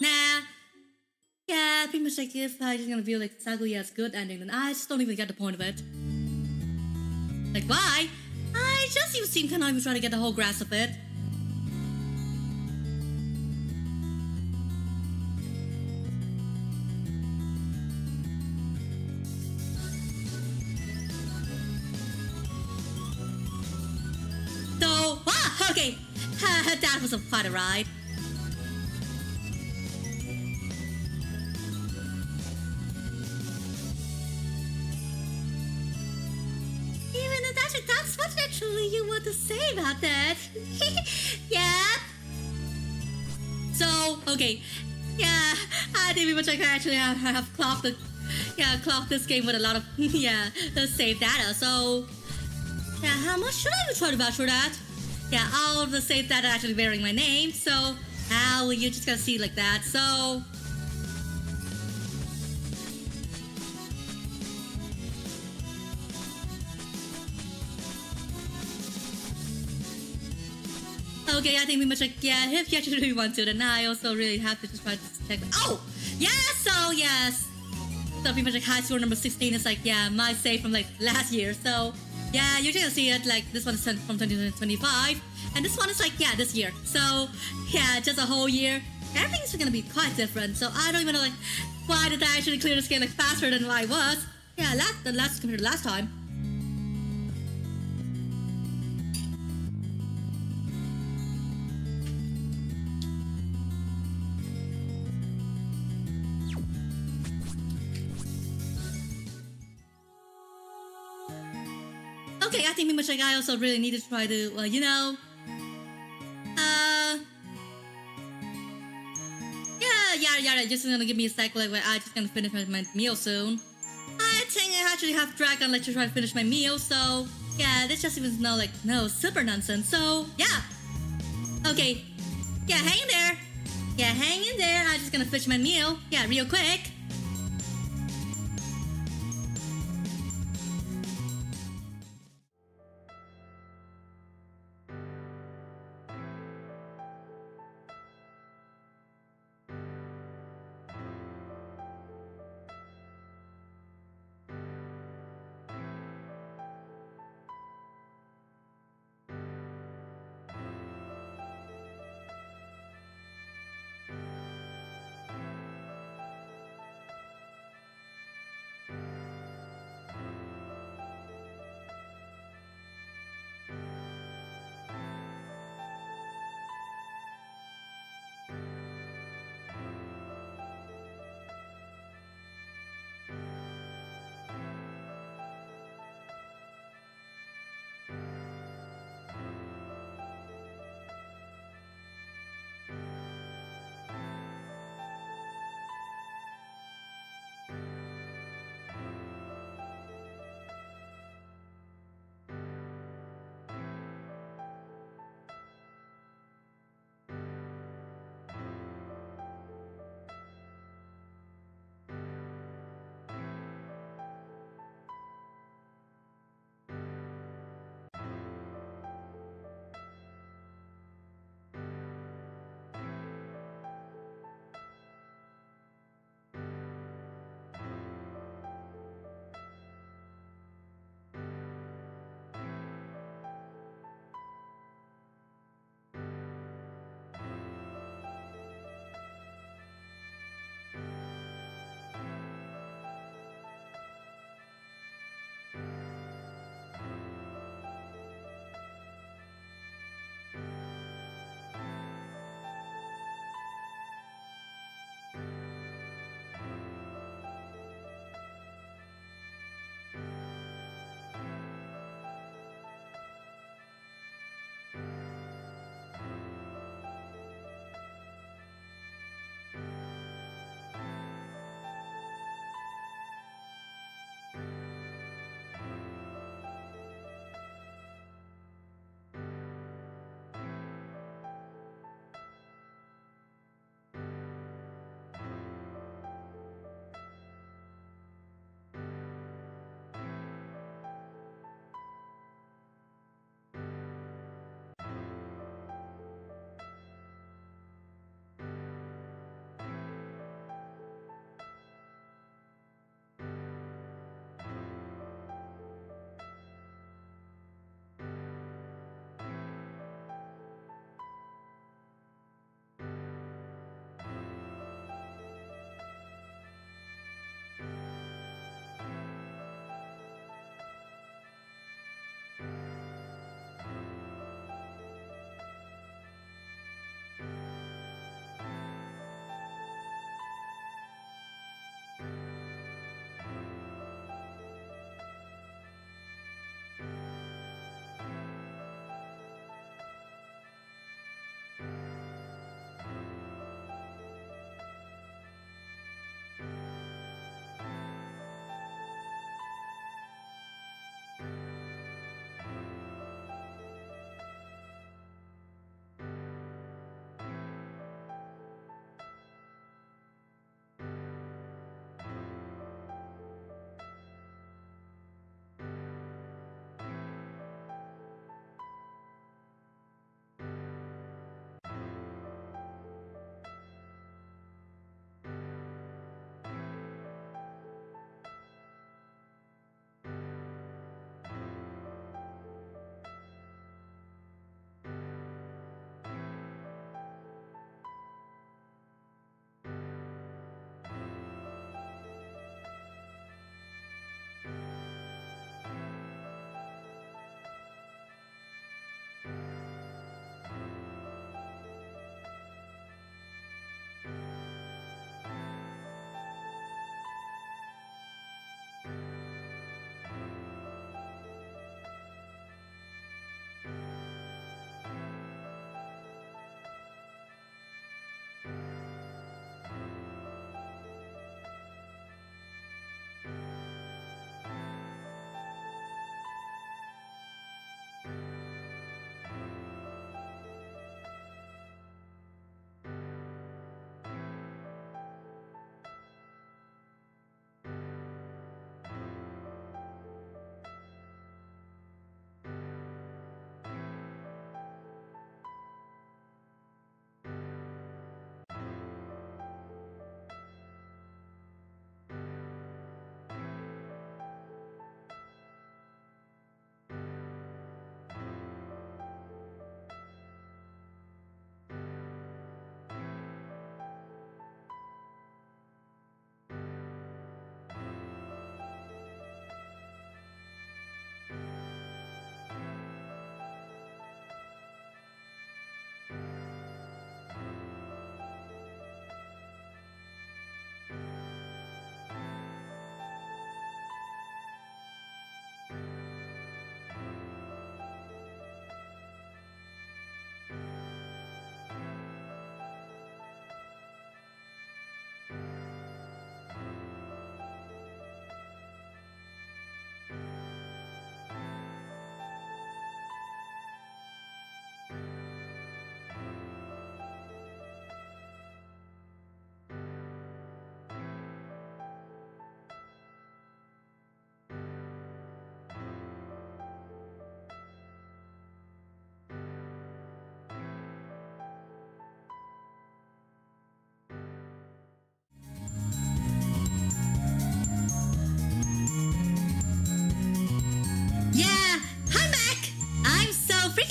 Nah. Yeah, pretty much like if I just gonna feel like Saguya's good ending, then I just don't even get the point of it. Like why? I just even seem kind of even trying to get the whole grasp of it. So, okay. That was quite a ride. That's what actually you want to say about that. Yeah. So, okay. Yeah, I think we much like I actually have clocked this game with a lot of save data. So, yeah, how much should I try to vouch for that? Yeah, all of the save data actually bearing my name. So, how will you just gonna see like that? So. Okay, I think we much like, yeah, if you actually really want to, then I also really have to just try to check. Oh! Yes! So, yes! So pretty much like high score number 16 is like, yeah, my save from like last year. So yeah, you're gonna see it like this one is from 2025, and this one is like, yeah, this year. So yeah, just a whole year. Everything's gonna be quite different. So I don't even know like why did I actually clear this game like faster than I was. Yeah, last compared to last time. Okay, I think pretty much like I also really need to try to, you know, yeah, just gonna give me a sec, like, where I just gonna finish my meal soon. I think I actually have Dragon like to try to finish my meal, so yeah, this just even no super nonsense. So yeah, okay, yeah, hang in there, yeah, hang in there. I'm just gonna finish my meal, yeah, real quick.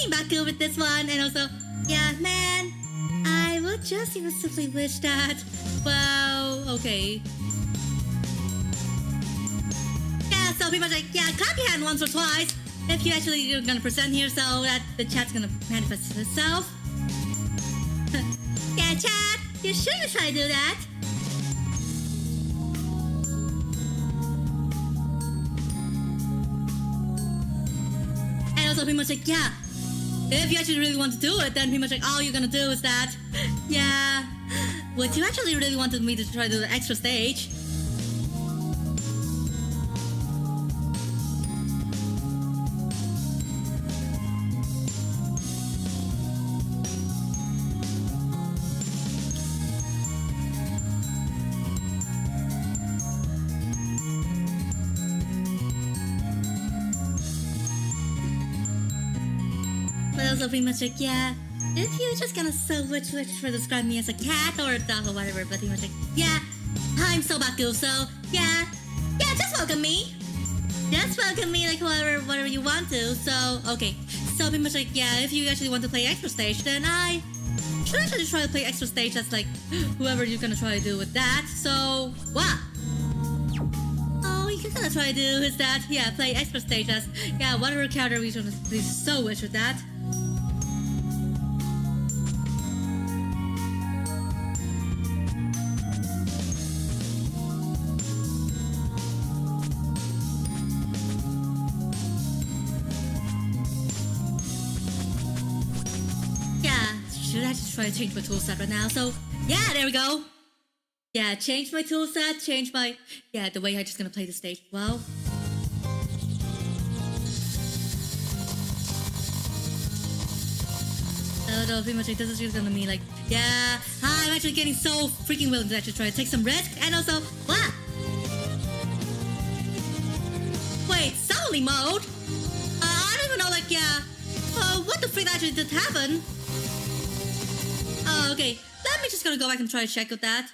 being back good with this one. And also, yeah, man, I would just even simply wish that. Well, okay. Yeah, so pretty much like, yeah, clap your hand once or twice if you actually you're gonna present here so that the chat's gonna manifest itself. Yeah, chat, you sure you try to do that? And also pretty much like, yeah, if you actually really want to do it, then pretty much like all you're gonna do is that. Yeah, would you actually really wanted me to try to do the extra stage? Also pretty much like, yeah, if you just gonna so which for describe me as a cat or a dog or whatever, but pretty much like, yeah, I'm so Baku, so yeah, just welcome me. Just welcome me like whatever you want to. So okay. So pretty much like, yeah, if you actually want to play extra stage, then I should actually try to play extra stage as like whoever you're gonna try to do with that. So what? Oh, you're gonna try to do is that, yeah, play extra stage as, yeah, whatever character we gonna please so wish with that. Should I just try to change my toolset right now? So, yeah, there we go. Yeah, change my toolset, change my... Yeah, the way I'm just gonna play the stage. Well... No, pretty much like, this is just gonna mean like... Yeah, I'm actually getting so freaking willing to actually try to take some risk. And also... What? Wait, solely mode? I don't even know, like, yeah... what the freak actually did happen? Oh, okay. Let me just gonna go back and try to check with that.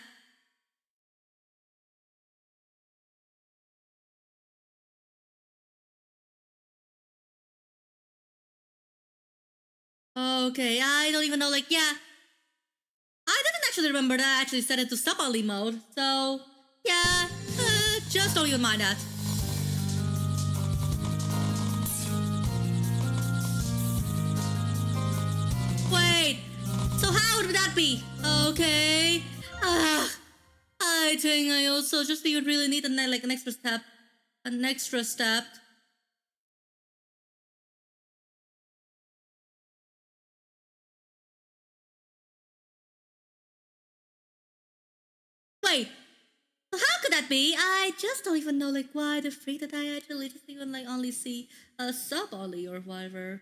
Okay, I don't even know, like, yeah. I didn't actually remember that I actually set it to stop only mode. So, yeah, just don't even mind that. Wait. So how would that be? Okay. I think I also just even really need an extra step. An extra step. Wait. So how could that be? I just don't even know like why the freak that I actually just even like only see a sub only or whatever.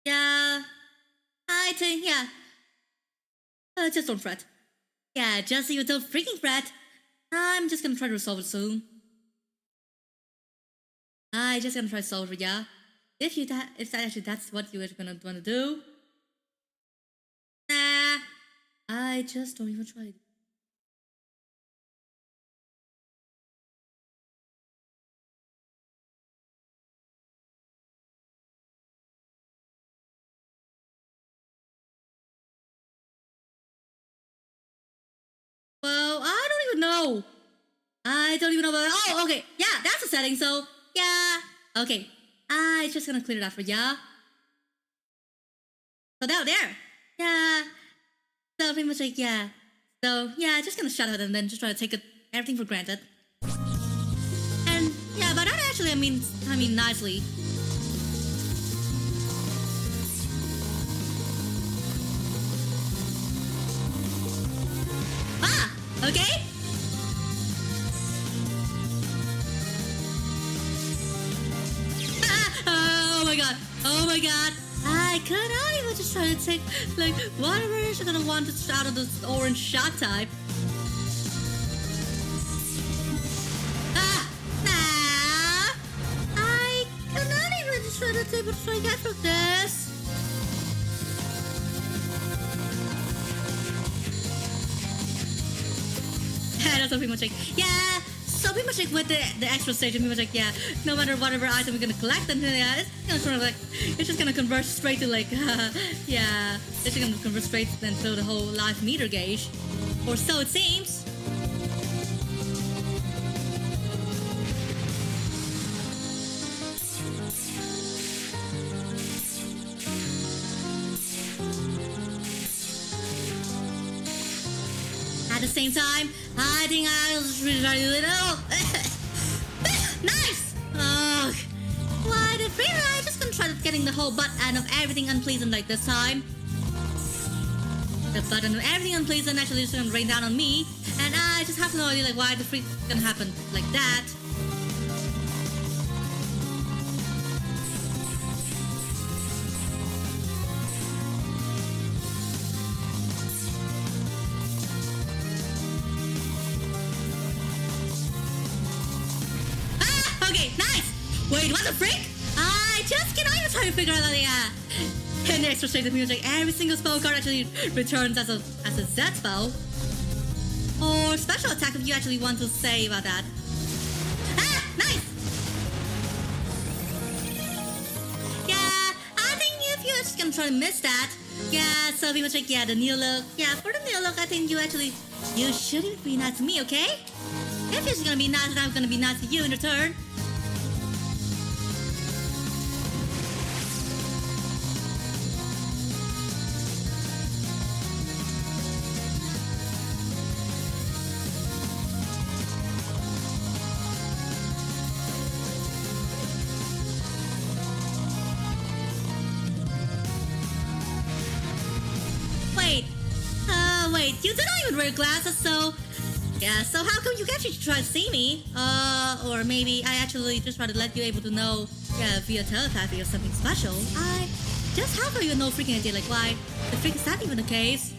Yeah. I think, yeah. Just don't fret. Yeah, just you don't freaking fret. I'm just gonna try to resolve it soon. I just gonna try to solve it, yeah. If that's what you are gonna wanna do. Nah. I just don't even try it. Well, I don't even know. I don't even know about... Oh, okay. Yeah, that's a setting, so... Yeah. Okay. I just gonna clear it out for ya. So down there. Yeah. So pretty much like, yeah. So, yeah, just gonna shut it and then just try to take everything for granted. And, yeah, but that actually, I mean nicely. Okay? Oh my god. I could not even just try to take, like, whatever is gonna want to out of this orange shot type. I cannot even just try to take what I get from this. That's pretty much like, yeah, So pretty much like with the extra stage, pretty much like yeah, no matter whatever item we're gonna collect, then yeah, it's gonna sort of like it's just gonna convert straight to like yeah, it's just gonna convert straight then to the whole life meter gauge, or so it seems. At the same time, I think I'll try to little. Nice! Why the free ride? Just gonna try to getting the whole butt end of everything unpleasant like this time. The button of everything unpleasant actually just gonna rain down on me, and I just have no idea like why the freak gonna happen like that. Okay, nice! Wait, what the frick? I just cannot even try to figure out the in the extra stage of music, every single spell card actually returns as a Z spell. Or special attack if you actually want to say about that. Ah! Nice! Yeah, I think if you're just gonna try to miss that, yeah, so pretty much like, yeah, the new look. Yeah, for the new look, I think you shouldn't be nice to me, okay? If you're just gonna be nice, then I'm gonna be nice to you in return. Wait, you didn't even wear glasses, so... Yeah, so how come you actually try to see me? Or maybe I actually just try to let you able to know, yeah, via telepathy or something special. I just have you no freaking idea, like, why the freak is that even the case?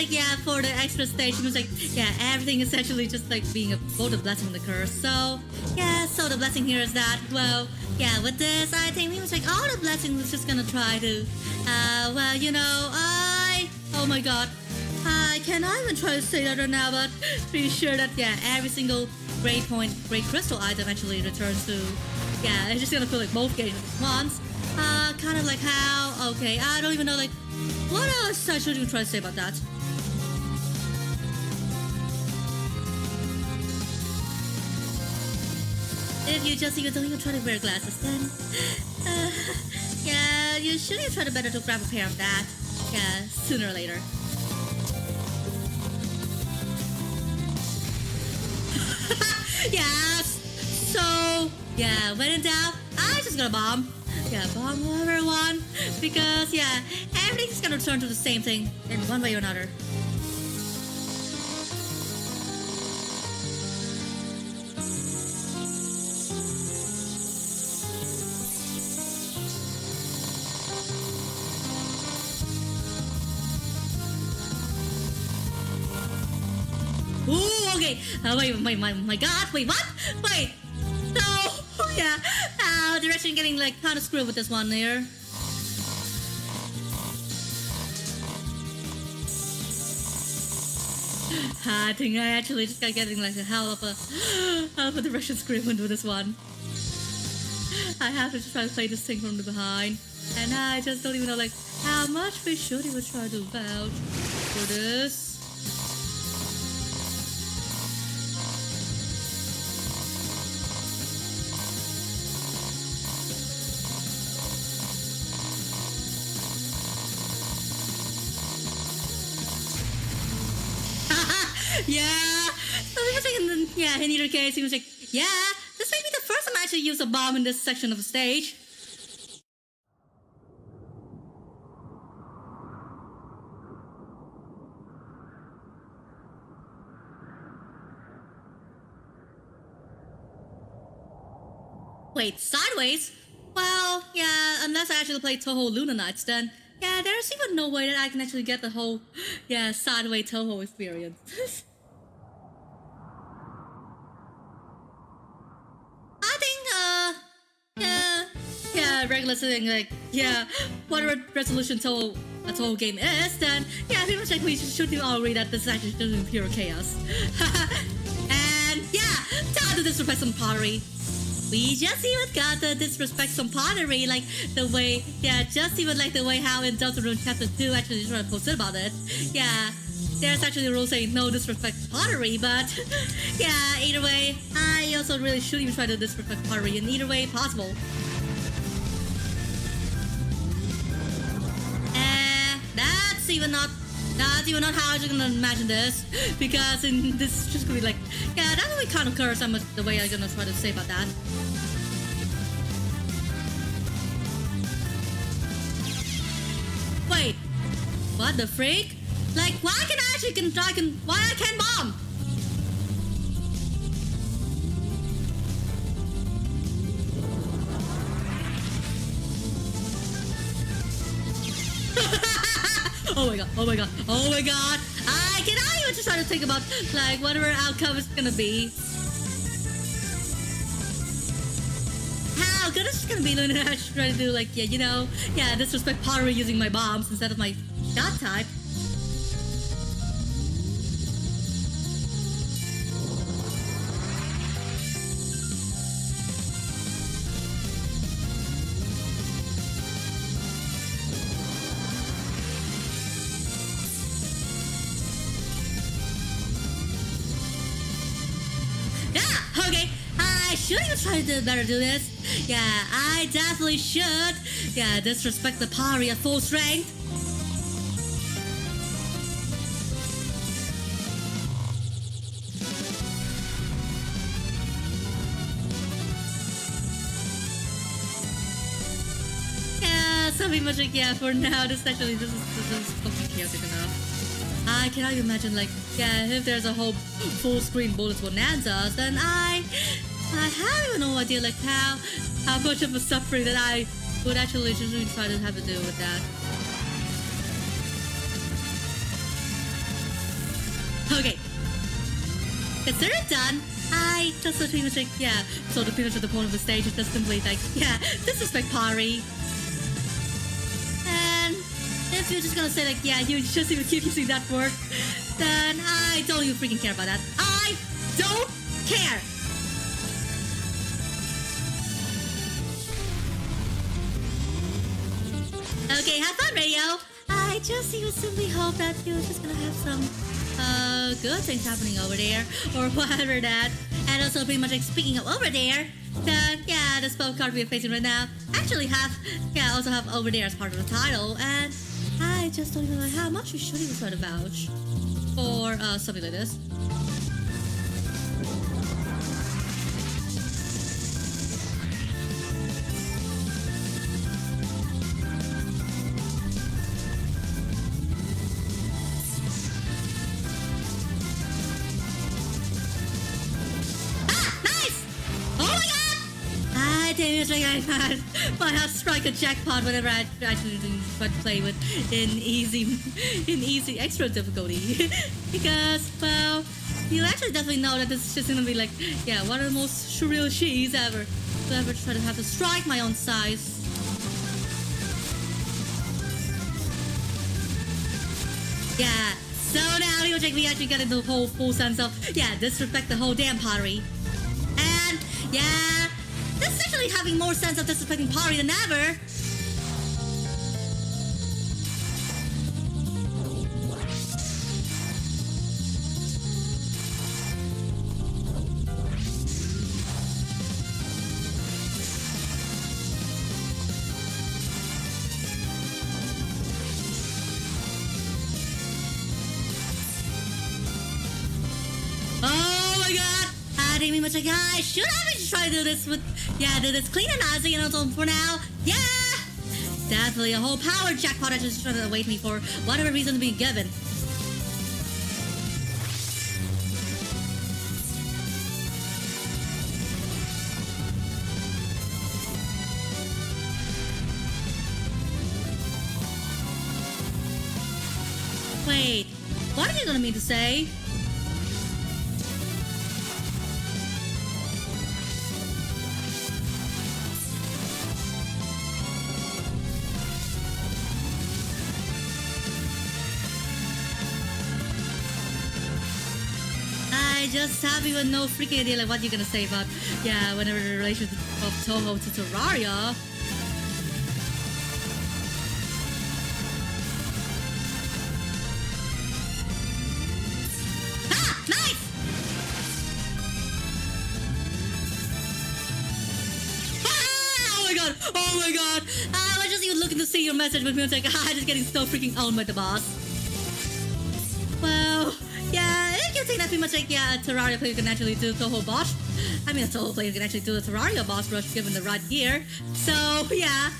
Yeah, for the extra stage, it was like, yeah, everything is actually just like being both a blessing and a curse. So, yeah, so the blessing here is that, well, yeah, with this, I think it was like all the blessings was just gonna try to, well, you know, oh my god, I cannot even try to say that right now, but pretty sure that, yeah, every single great crystal item actually returns to, yeah, it's just gonna feel like both gauges at once. Kind of like how, okay, I don't even know, like, what else I should even try to say about that? If you just even don't even try to wear glasses, then yeah, you should even try to better to grab a pair of that. Yeah, sooner or later. Yes. So yeah, when in doubt, I just gonna bomb. Yeah, bomb everyone because yeah, everything's gonna return to the same thing in one way or another. Ooh, okay. Wait, my god, wait, what? Wait. No, yeah. Direction getting like kind of screwed with this one there. I think I actually just got getting like a hell of a direction screwed with this one. I have to just try to play this thing from the behind. And I just don't even know like how much we should even try to vouch for this. Yeah, so he was like, yeah, in either case, he was like, yeah, this may be the first time I actually use a bomb in this section of the stage. Wait, sideways? Well, yeah, unless I actually play Touhou Luna Nights, then Yeah, there's even no way that I can actually get the whole, sideways Touhou experience. I think, regular sitting, like, whatever resolution a Touhou game is, then, pretty much like we should all agree that this is actually just pure chaos. And, time to disrespect some pottery. We just even got the disrespect some pottery, like the way, just even like the way how in Delta Rune Chapter 2 actually trying to post it about it. Yeah, there's actually a rule saying no disrespect pottery, but either way, I also really shouldn't even try to disrespect pottery in either way possible. That's even not how I'm just gonna imagine this, because this is just gonna be like, that will be kind of curse the way I'm gonna try to say about that. Wait, what the freak? Like, why can I actually why I can't bomb? Oh my god. I cannot even just try to think about, like, whatever outcome it's gonna be. How good is it gonna be when I actually try to do, like, disrespect pottery using my bombs instead of my shot type. Should even try to better do this. I definitely should. Disrespect the pottery at full strength. Something much like, for now, this is fucking chaotic enough. I cannot even imagine, like, if there's a whole full screen bullets bonanzas, then I have no idea, like, how much of a suffering that I would actually just try to have to deal with that. Okay. Consider it done. I just pretty much like, so the finish at the point of the stage is just simply like, disrespect pottery. And if you're just gonna say like, you just even keep using that word, then I don't even freaking care about that. I don't care! Okay, have fun, Radio! I just even simply hope that you're just gonna have some good things happening over there, or whatever that. And also pretty much like speaking of over there, the spell card we're facing right now actually also have over there as part of the title, and I just don't even know how much you should even try to vouch for something like this. It's like I might have strike a jackpot whenever I actually try to play with in easy extra difficulty. Because, well, you actually definitely know that this is just gonna be like, one of the most surreal sheets ever to ever try to have to strike my own size. So now we actually get into the whole full sense of, disrespect the whole damn pottery. And, this is actually having more sense of disrespecting pottery than ever. I didn't mean much like, I should have been trying to do this with, do this clean and easy, and also for now, definitely a whole power jackpot is just trying to await me for whatever reason to be given. you gonna mean to say? I just have even no freaking idea like what you're gonna say about whenever the relationship of Touhou to Terraria. Ah! Nice! Ah! Oh my god! Oh my god! I was just even looking to see your message with me. I was like, just getting so freaking owned by the boss. Well, yeah, you can take that pretty much like, a Terraria player can actually do Touhou boss. I mean, a Touhou player can actually do the Terraria boss rush given the right gear. So, yeah.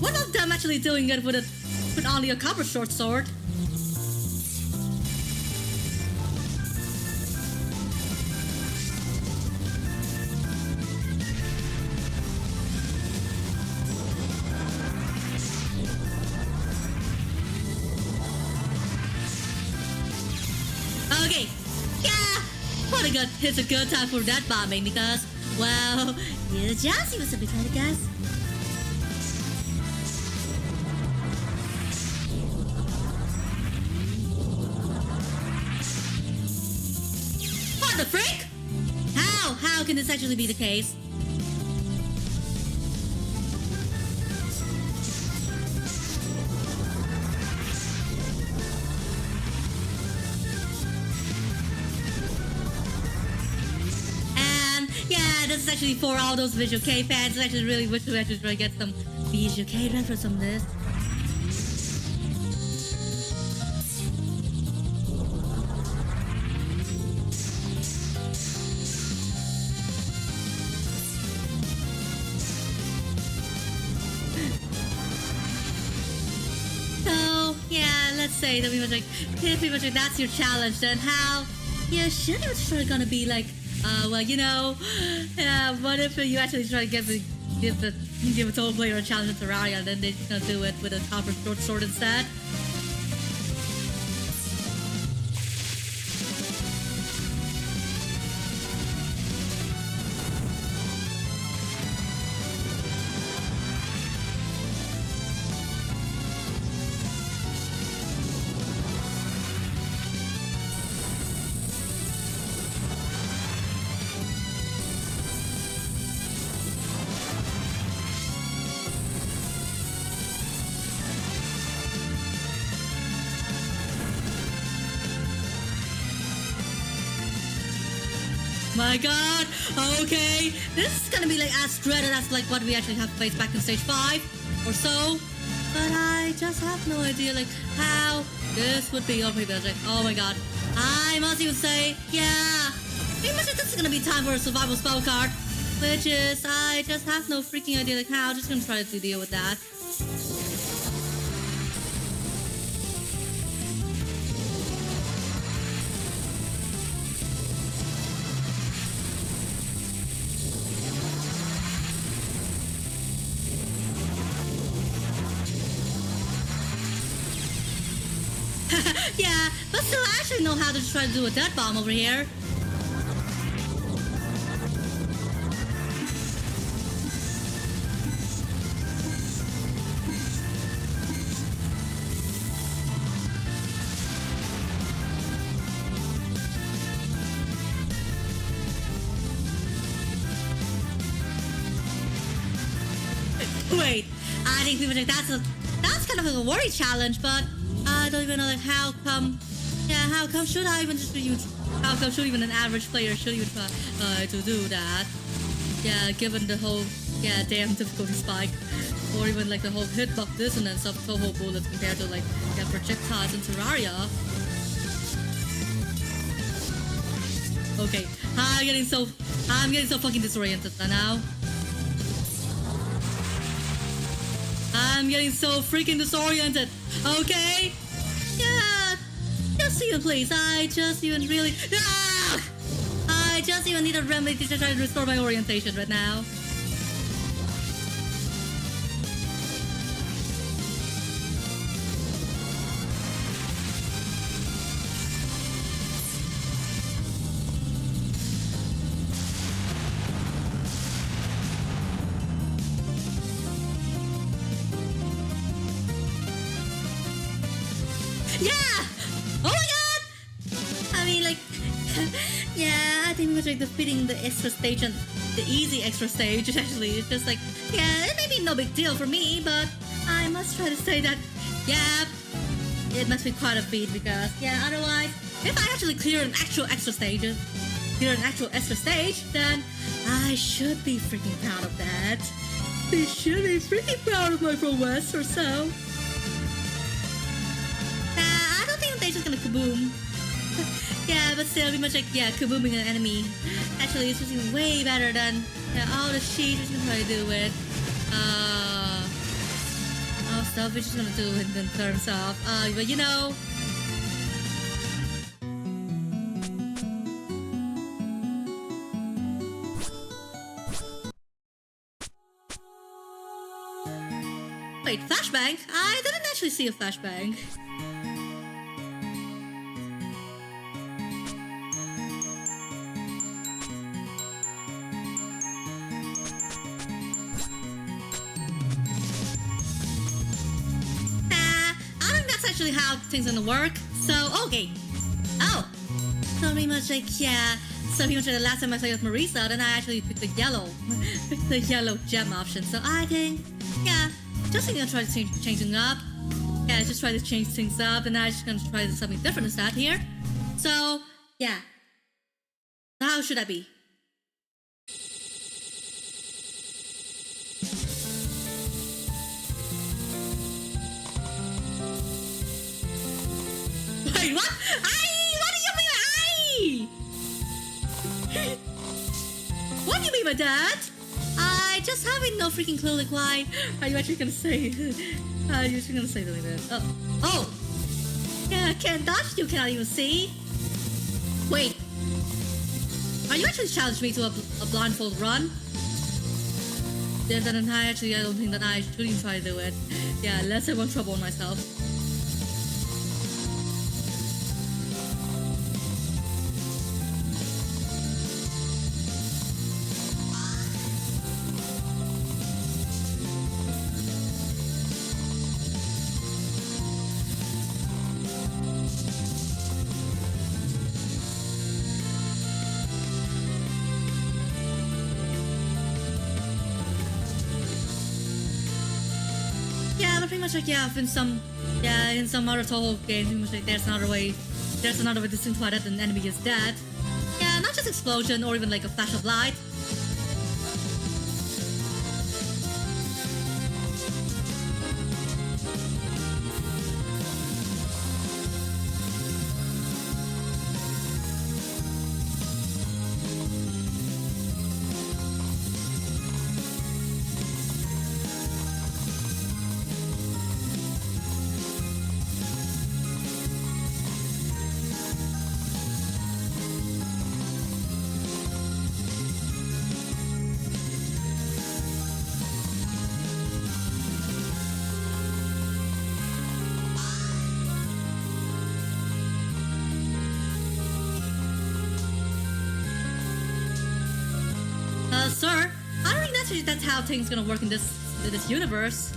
One of them actually doing it with only a copper short sword. Okay, it's a good time for that bombing because, well, you just see what's up, I guess. What the frick? How can this actually be the case? This is actually for all those Visual K fans. I actually really wish we actually try to get some Visual K reference from this. So, let's say that pretty much like that's your challenge. Then how? Yeah, shit, it was sure gonna be like, what if you actually try to give a Touhou player a challenge at Terraria and then they just gonna do it with a copper short sword instead? My god, okay, this is gonna be like as dreaded as like what we actually have faced back in stage 5 or so, but I just have no idea like how this would be. Oh my god, I must even say, pretty much this is gonna be time for a survival spell card, which is, I just have no freaking idea like how. Just gonna try to deal with that. But still, I actually know how to try to do a death bomb over here. Wait, I think people think that's kind of like a worry challenge, but I don't even know like how come should I even how come should even an average player should even try to do that? Yeah, given the whole damn difficulty spike, or even like the whole hitbox dissonance of Touhou bullets compared to like projectiles in Terraria. Okay, I'm getting so fucking disoriented now. I'm getting so freaking disoriented. Okay? Yeah. Just even please. I just even need a remedy to try to restore my orientation right now. like, yeah, I think pretty much like defeating the extra stage and the easy extra stage actually. It's just like, yeah, it may be no big deal for me, but I must try to say that, yeah, it must be quite a feat because, yeah, otherwise, if I actually clear an actual extra stage, then I should be freaking proud of that. I should be freaking proud of my prowess or so. I don't think they're just gonna kaboom. Yeah, but still, pretty much like, yeah, kabooming an enemy. Actually, it's just way better than all the shit we're gonna try to do with, all stuff we're just gonna do in terms of, but you know. Wait, flashbang? I didn't actually see a flashbang. Actually how things gonna work. So okay. Oh. So pretty much like yeah. So pretty much like the last time I played with Marisa, then I actually picked the yellow gem option. So I think yeah, just gonna try to change things up. Yeah, just try to change things up, and I'm just gonna try something different instead here. So yeah. So how should I be? Wait, what? What do you mean what do you mean by that? I just having no freaking clue like why are you actually gonna say are you actually gonna say something like that? Oh. Yeah, can't dodge, you cannot even see. Wait. Are you actually challenging me to a blindfold run? Yeah, then I don't think that I should even try to do it. Yeah, unless I want trouble on myself. Pretty much like yeah, in some other Touhou games, pretty much like there's another way to signify that an enemy is dead. Yeah, not just explosion or even like a flash of light. Sir, I don't think that's how things gonna work in this universe.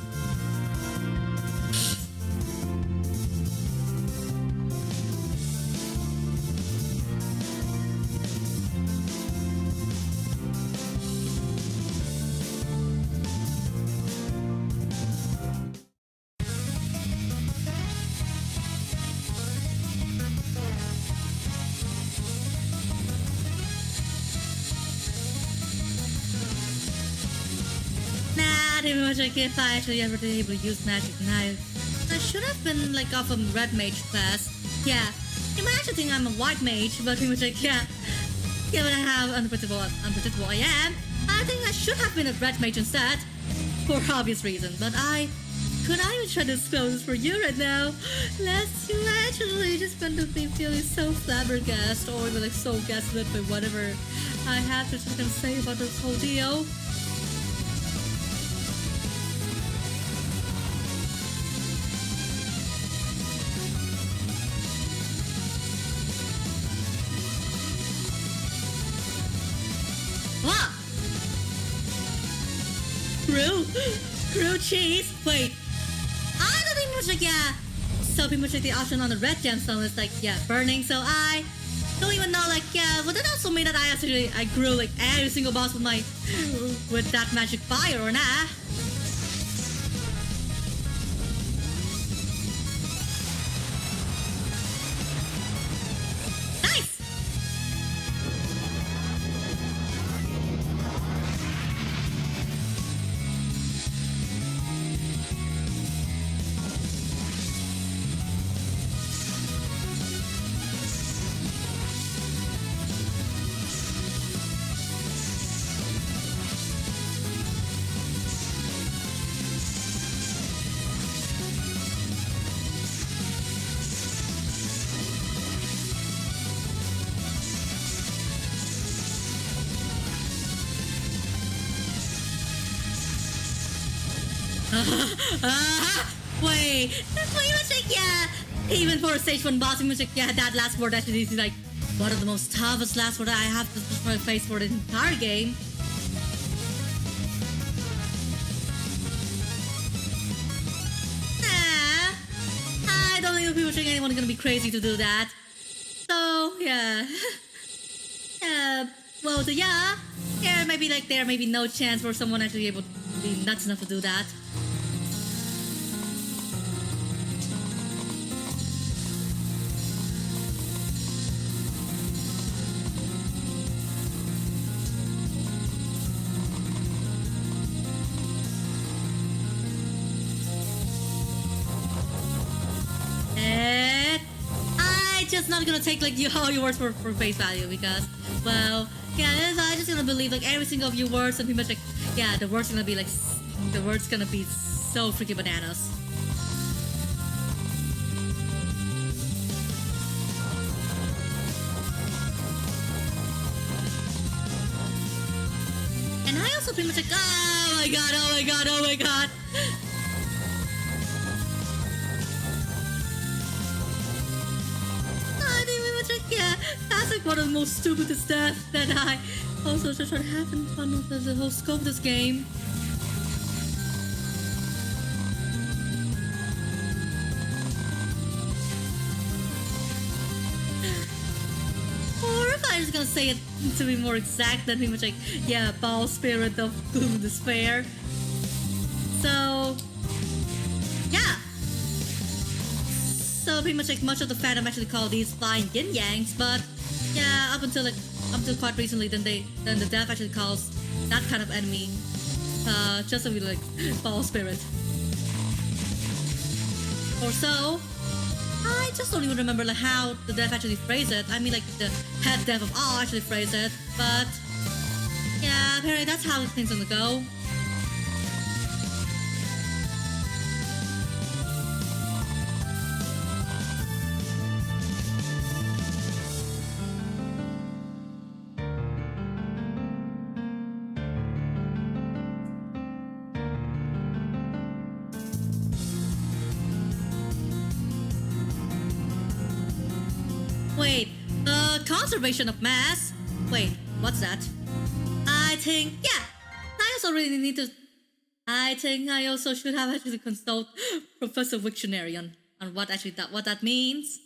Pretty much like if I actually ever been able to use magic knife, I should have been like off a red mage class. Yeah, you might actually think I'm a white mage, but pretty much like yeah, given how unpredictable I am, I think I should have been a red mage instead, for obvious reasons. But I could not even try to spell this for you right now, lest you actually just going to be feeling so flabbergasted or even like so gaslit by whatever I have to just gonna say about this whole deal. Crew cheese? Wait. I don't think much like, yeah. So pretty much like the option on the red gemstone is like, yeah, burning. So I don't even know, like, yeah, would that also mean that I grew like every single boss with that magic fire or not? Nice! Wait, that's pretty much like, yeah. Even for a stage 1 boss, pretty much like, yeah, that last word actually is like one of the most toughest last word I have to face for the entire game. I don't think people think anyone's gonna be crazy to do that. So, yeah. Well, so yeah. There may be no chance for someone actually able to be nuts enough to do that. Just not gonna take like all your words for face value because, well, yeah, I'm just gonna believe like every single of your words and pretty much like, yeah, the words gonna be so freaking bananas. And I also pretty much like, oh my god, oh my god, oh my god. Yeah, that's like one of the most stupidest deaths that I also just tried having fun with the whole scope of this game. Or if I was gonna say it to be more exact, then pretty much like, yeah, ball spirit of gloom and despair. So, yeah. So pretty much like much of the fandom actually call these flying yin yangs, but yeah, up until quite recently, then the dev actually calls that kind of enemy just to be like ball spirit. Or so. I just don't even remember like how the dev actually phrased it. I mean like the head dev of all actually phrased it, but yeah, apparently that's how things gonna go. Wait, conservation of mass? Wait, what's that? I think, yeah, I also really need to... I think I also should have actually consult Professor Wiktionary on what that means.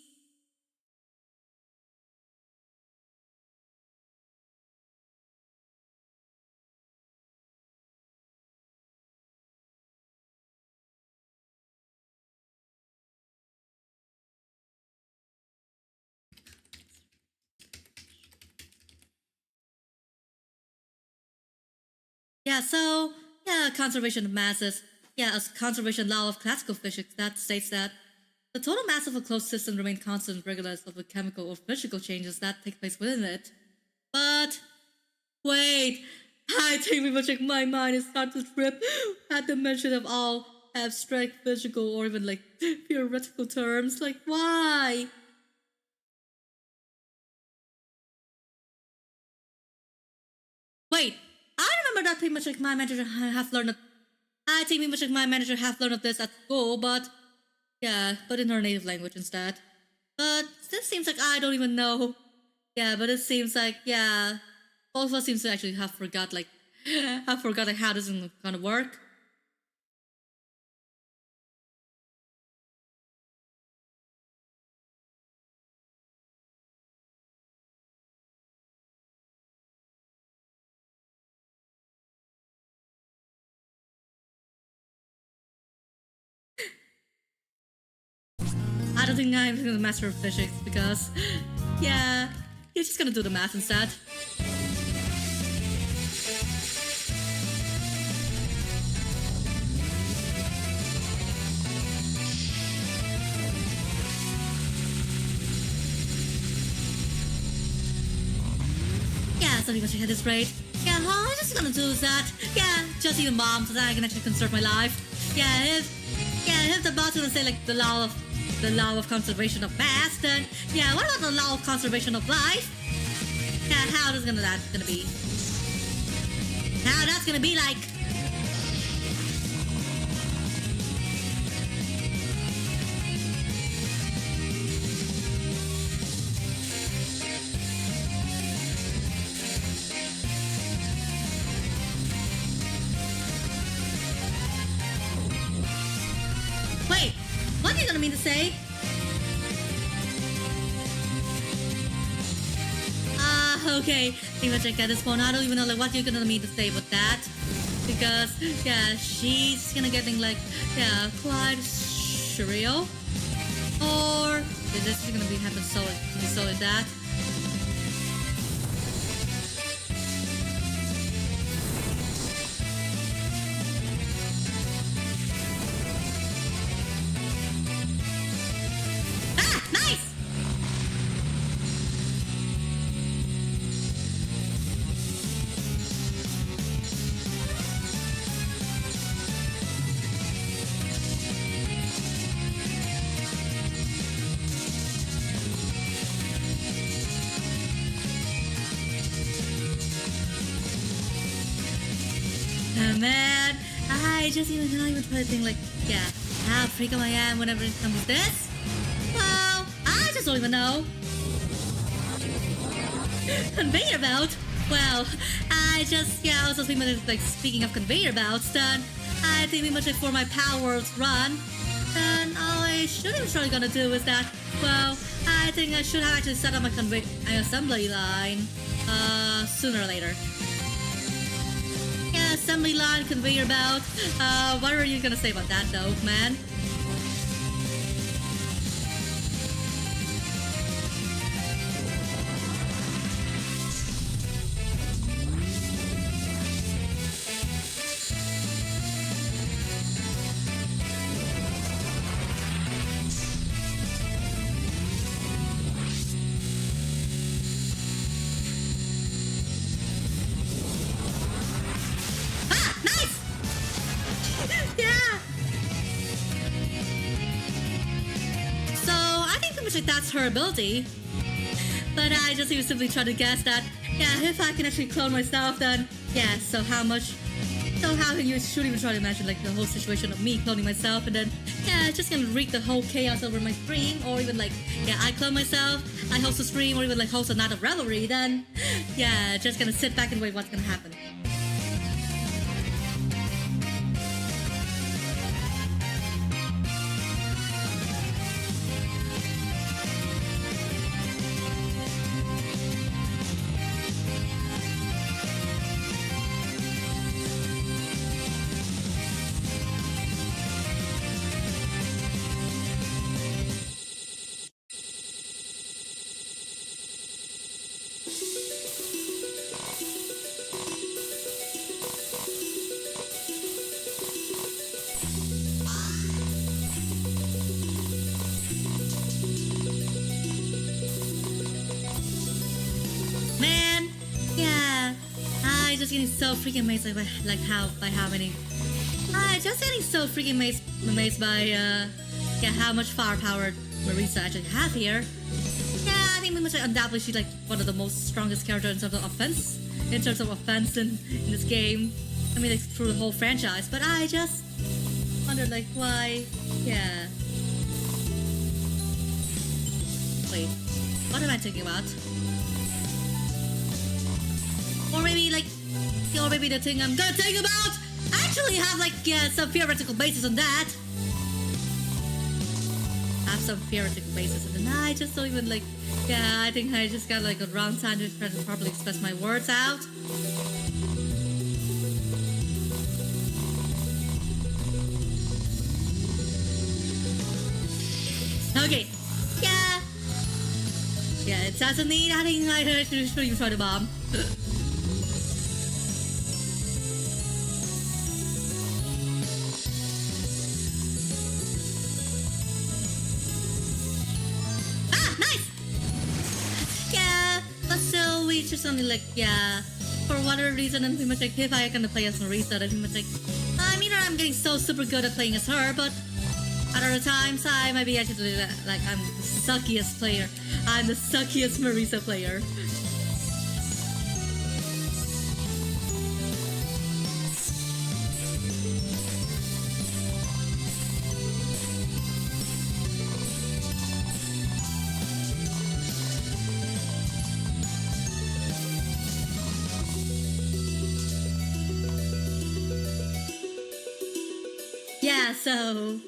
Yeah, so, yeah, conservation of masses. Yeah, a conservation law of classical physics that states that the total mass of a closed system remains constant regardless of the chemical or physical changes that take place within it. But, wait, I think pretty much like my mind is starting to trip at the mention of all abstract physical or even like theoretical terms. Like, why? Wait, I remember that pretty much like my manager have learned of, I think pretty much like my manager have learned of this at school, but yeah, but in her native language instead. But this seems like I don't even know. Yeah, but it seems like, yeah, both of us seems to actually have forgot like how this is gonna work. I don't think I'm the master of physics because, yeah, you're just gonna do the math instead. Yeah, so much at this rate. Yeah, all I'm just gonna do is that. Yeah, just eat a bomb so that I can actually conserve my life. Yeah, if the bot's gonna say like the law of conservation of mass, then yeah, what about the law of conservation of life? Yeah, how that's gonna be? How that's gonna be like? Wait, what are you gonna mean to say? Okay, pretty much like at this point, I don't even know like what you're gonna mean to say with that. Because, yeah, she's gonna getting like, yeah, quite surreal. Or is this gonna be happen solid that? Man, I just even not even try to think like, yeah, how freaking I am whenever it comes to this. Well, I just don't even know. Conveyor belt? Well, I just, yeah, also think like speaking of conveyor belts, then I think pretty much like for my powers run, then all I should have probably gonna do is that, well, I think I should have actually set up my assembly line, sooner or later. Yeah, assembly line, conveyor belt. What are you gonna say about that though, man? That's her ability. But I just even simply try to guess that, yeah, if I can actually clone myself, then, yeah, so how can you should even try to imagine, like, the whole situation of me cloning myself, and then, yeah, it's just gonna wreak the whole chaos over my stream, or even, like, yeah, I clone myself, I host a stream, or even, like, host a night of revelry, then, yeah, just gonna sit back and wait what's gonna happen. Just getting so freaking amazed by how many. Just getting so freaking amazed by yeah, how much firepower Marisa actually have here. Yeah, I think undoubtedly she's like one of the most strongest characters in terms of offense. In this game. I mean, like through the whole franchise. But I just wondered like why. Yeah. Wait, what am I thinking about? Or maybe the thing I'm gonna think about actually have like, yeah, some theoretical basis on that. Have some theoretical basis, and then I just don't even like, yeah, I think I just got like a wrong time to try to properly express my words out. Okay. Yeah. Yeah, it doesn't need adding I should you try to bomb. Ah, nice! Yeah, but still we just only like for whatever reason and pretty much like if I can play as Marisa, then pretty much like I mean I'm getting so super good at playing as her, but at other times I might be actually like I'm the suckiest player. I'm the suckiest Marisa player. Yeah, so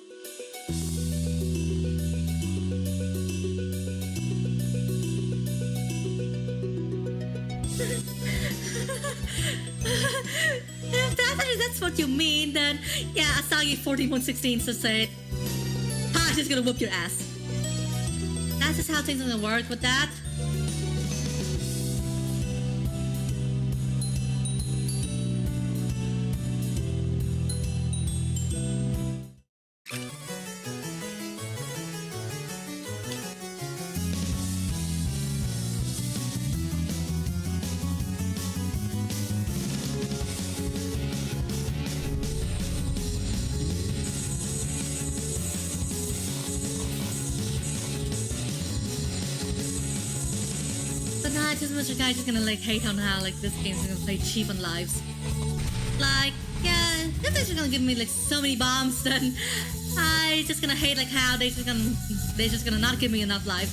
if that's what you mean, then yeah, Asagi 14.16 just said, I'm just gonna whoop your ass. That's just how things are gonna work with that. Just much a guy just gonna like hate on how like this game's gonna play cheap on lives. Like, yeah, if they're just gonna give me like so many bombs, then I just gonna hate like how they just gonna not give me enough lives.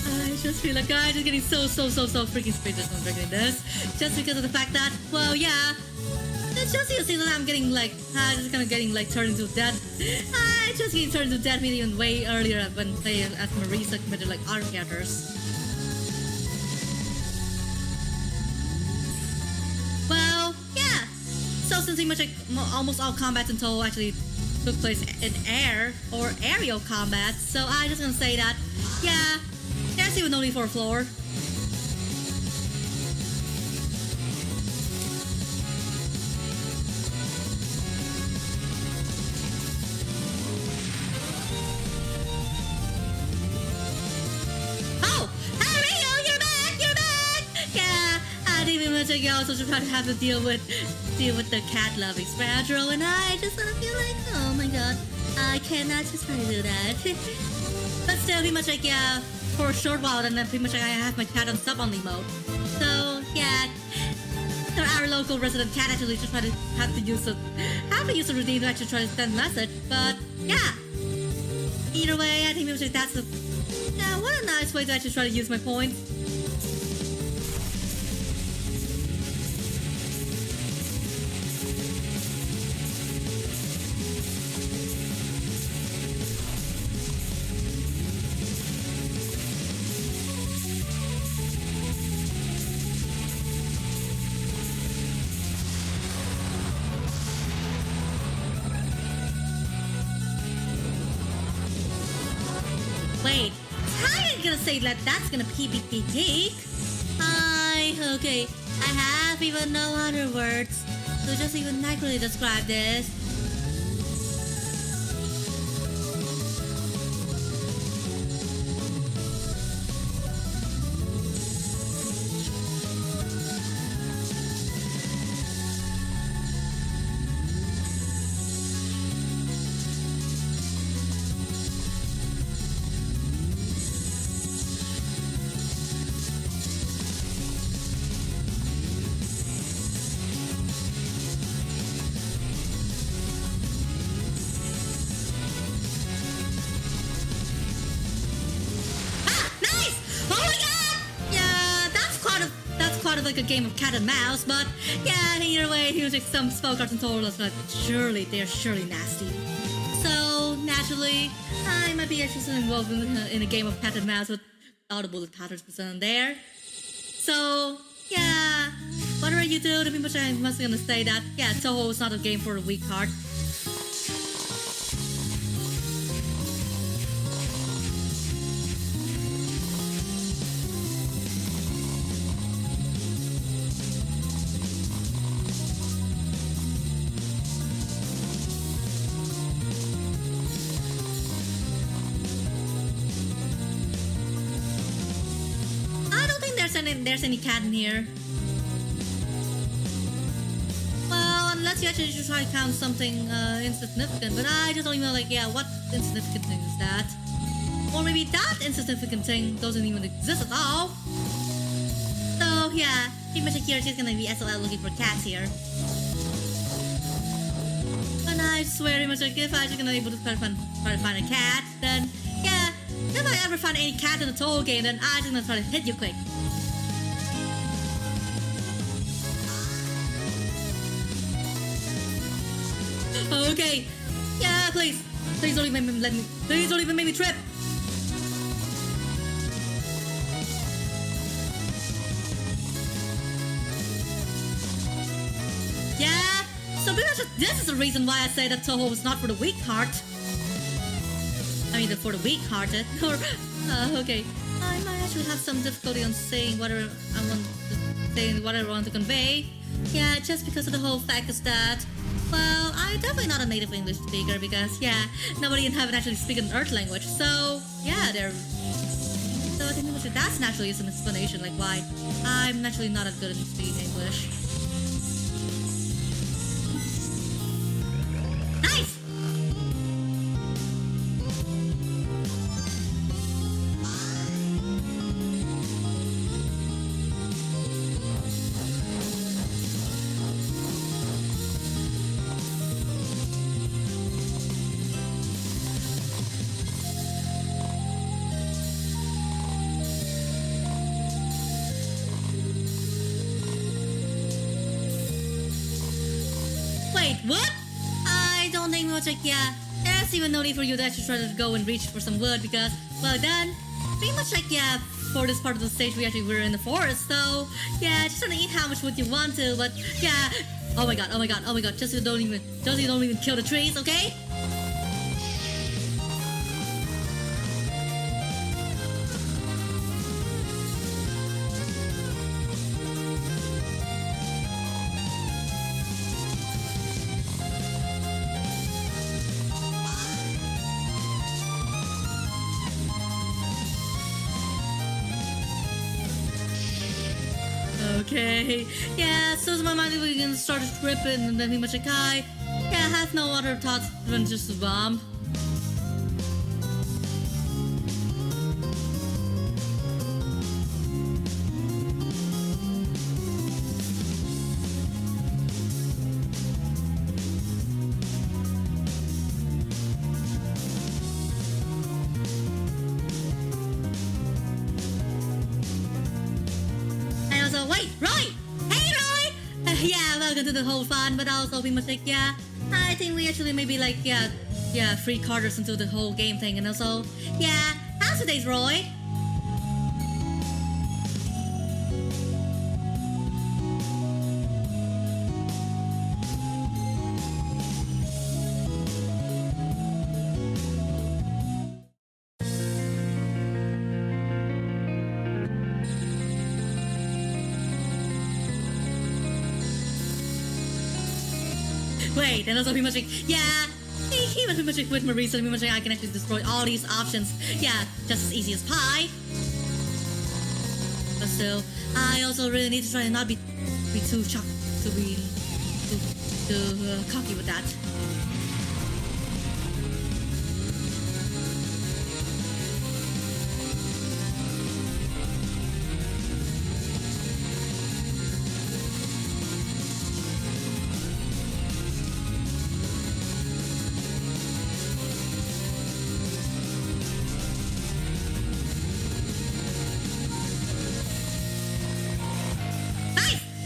I just feel like I'm just getting so freaking speechless when drinking this, just because of the fact that, well, yeah. It's just you see that I'm getting like, just kind of getting like turned into dead. I just getting turned into dead even way earlier when playing as Marisa committed like other characters. Well, yeah. So since pretty much like almost all combats in Touhou actually took place in air or aerial combat, so I'm just gonna say that, yeah, there's even no need for a floor. You also try to have to deal with the cat loving Spadro, and I just sort of feel like, oh my god, I cannot just try to do that. But still, pretty much like, yeah, for a short while, and then pretty much like I have my cat on sub only mode. So yeah, our local resident cat actually just have to use the routine to actually try to send a message. But yeah, either way, I think pretty much like that's what a nice way to actually try to use my points. Wait, how are you gonna say that that's gonna PvP take? Okay, I have even no other words to just even accurately describe this. Like a game of cat and mouse, but yeah, either way, he was like some spell cards and told us like they're surely nasty. So naturally, I might be actually involved in a game of cat and mouse with all the bullet patterns present there. So yeah, whatever you do, pretty much I'm must gonna say that, yeah, Touhou is not a game for a weak heart. I don't think there's any cat in here. Well, unless you actually should try to count something insignificant, but I just don't even know, like, yeah, what insignificant thing is that? Or maybe that insignificant thing doesn't even exist at all. So yeah, pretty much here she's gonna be SLL looking for cats here. And I swear, pretty much like if I'm just gonna be able to try to find a cat, then yeah, if I ever find any cat in the Touhou game, then I'm just gonna try to hit you quick. Okay, yeah, please don't even please don't even make me trip. Yeah, so pretty much this is the reason why I say that Touhou is not for the weak heart. I mean, for the weak-hearted. Or okay, I might actually have some difficulty on saying whatever I want to convey. Yeah, just because of the whole fact is that, well, I'm definitely not a native English speaker because, yeah, nobody in heaven actually speaks an Earth language. So, yeah, so I think that's naturally is an explanation, like why I'm naturally not as good at speaking English. Nice! Wait, what? I don't think much like, yeah, there's even no need for you to actually try to go and reach for some wood because, well then, pretty much like, yeah, for this part of the stage we actually were in the forest, so, yeah, just try to eat how much wood you want to, but, yeah, oh my god, just you don't even kill the trees, okay? Okay, yeah, so my mind we can start tripping and then pretty much like I have no other thoughts than just a bomb. Wait, Roy! Hey, Roy! Yeah, welcome to the whole fun, but also we must like, yeah, I think we actually maybe like, yeah, free carders into the whole game thing, and also, yeah, how's the days, Roy? Wait, and also pretty much like, yeah, he was pretty much like with Marie, so pretty much like I can actually destroy all these options, yeah, just as easy as pie. But still, I also really need to try to not be too shocked, to be too cocky with that.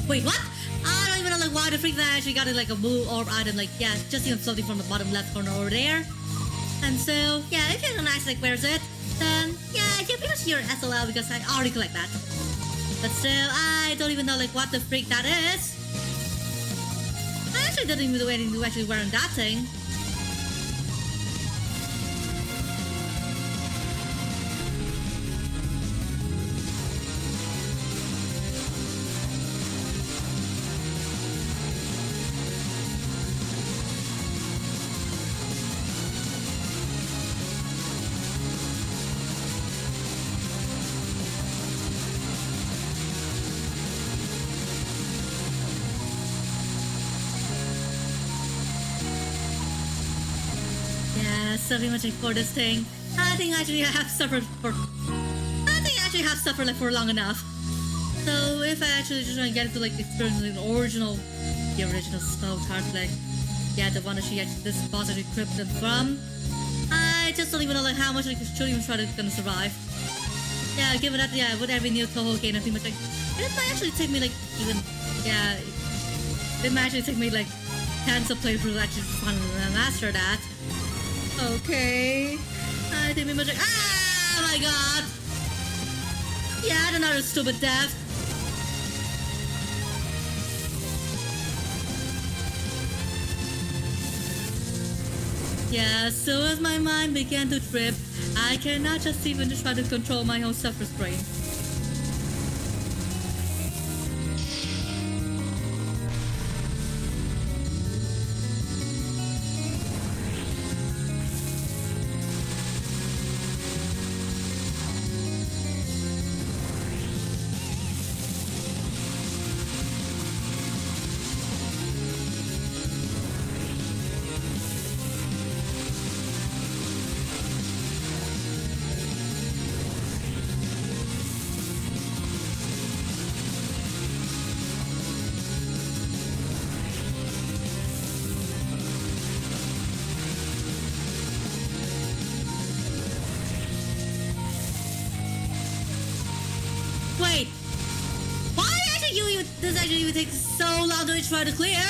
Wait, what? I don't even know like why the freak that I actually got it like a blue orb item, like yeah, just even floating from the bottom left corner over there. And so yeah, if you're gonna ask like where's it, then yeah, you're pretty much your SLL because I already collect that. But still, I don't even know like what the freak that is. I actually didn't even do anything to actually wearing that thing. So pretty much like for this thing, I think actually I have suffered like for long enough. So if I actually just try to get to like experience the original Snow Tart, like yeah, the one that she actually this boss actually cripped them from, I just don't even know like how much like should even try to gonna survive. Yeah, given that with every new Touhou game, I pretty much like it might actually take me like it might actually take me like tens of playthroughs to actually finally master that. Okay. I think we must like, oh my god! Yeah, another stupid death. Yeah, as soon as my mind began to trip, I cannot just even try to control my own self-restraint. Wait, why actually this actually even takes so long to try to clear?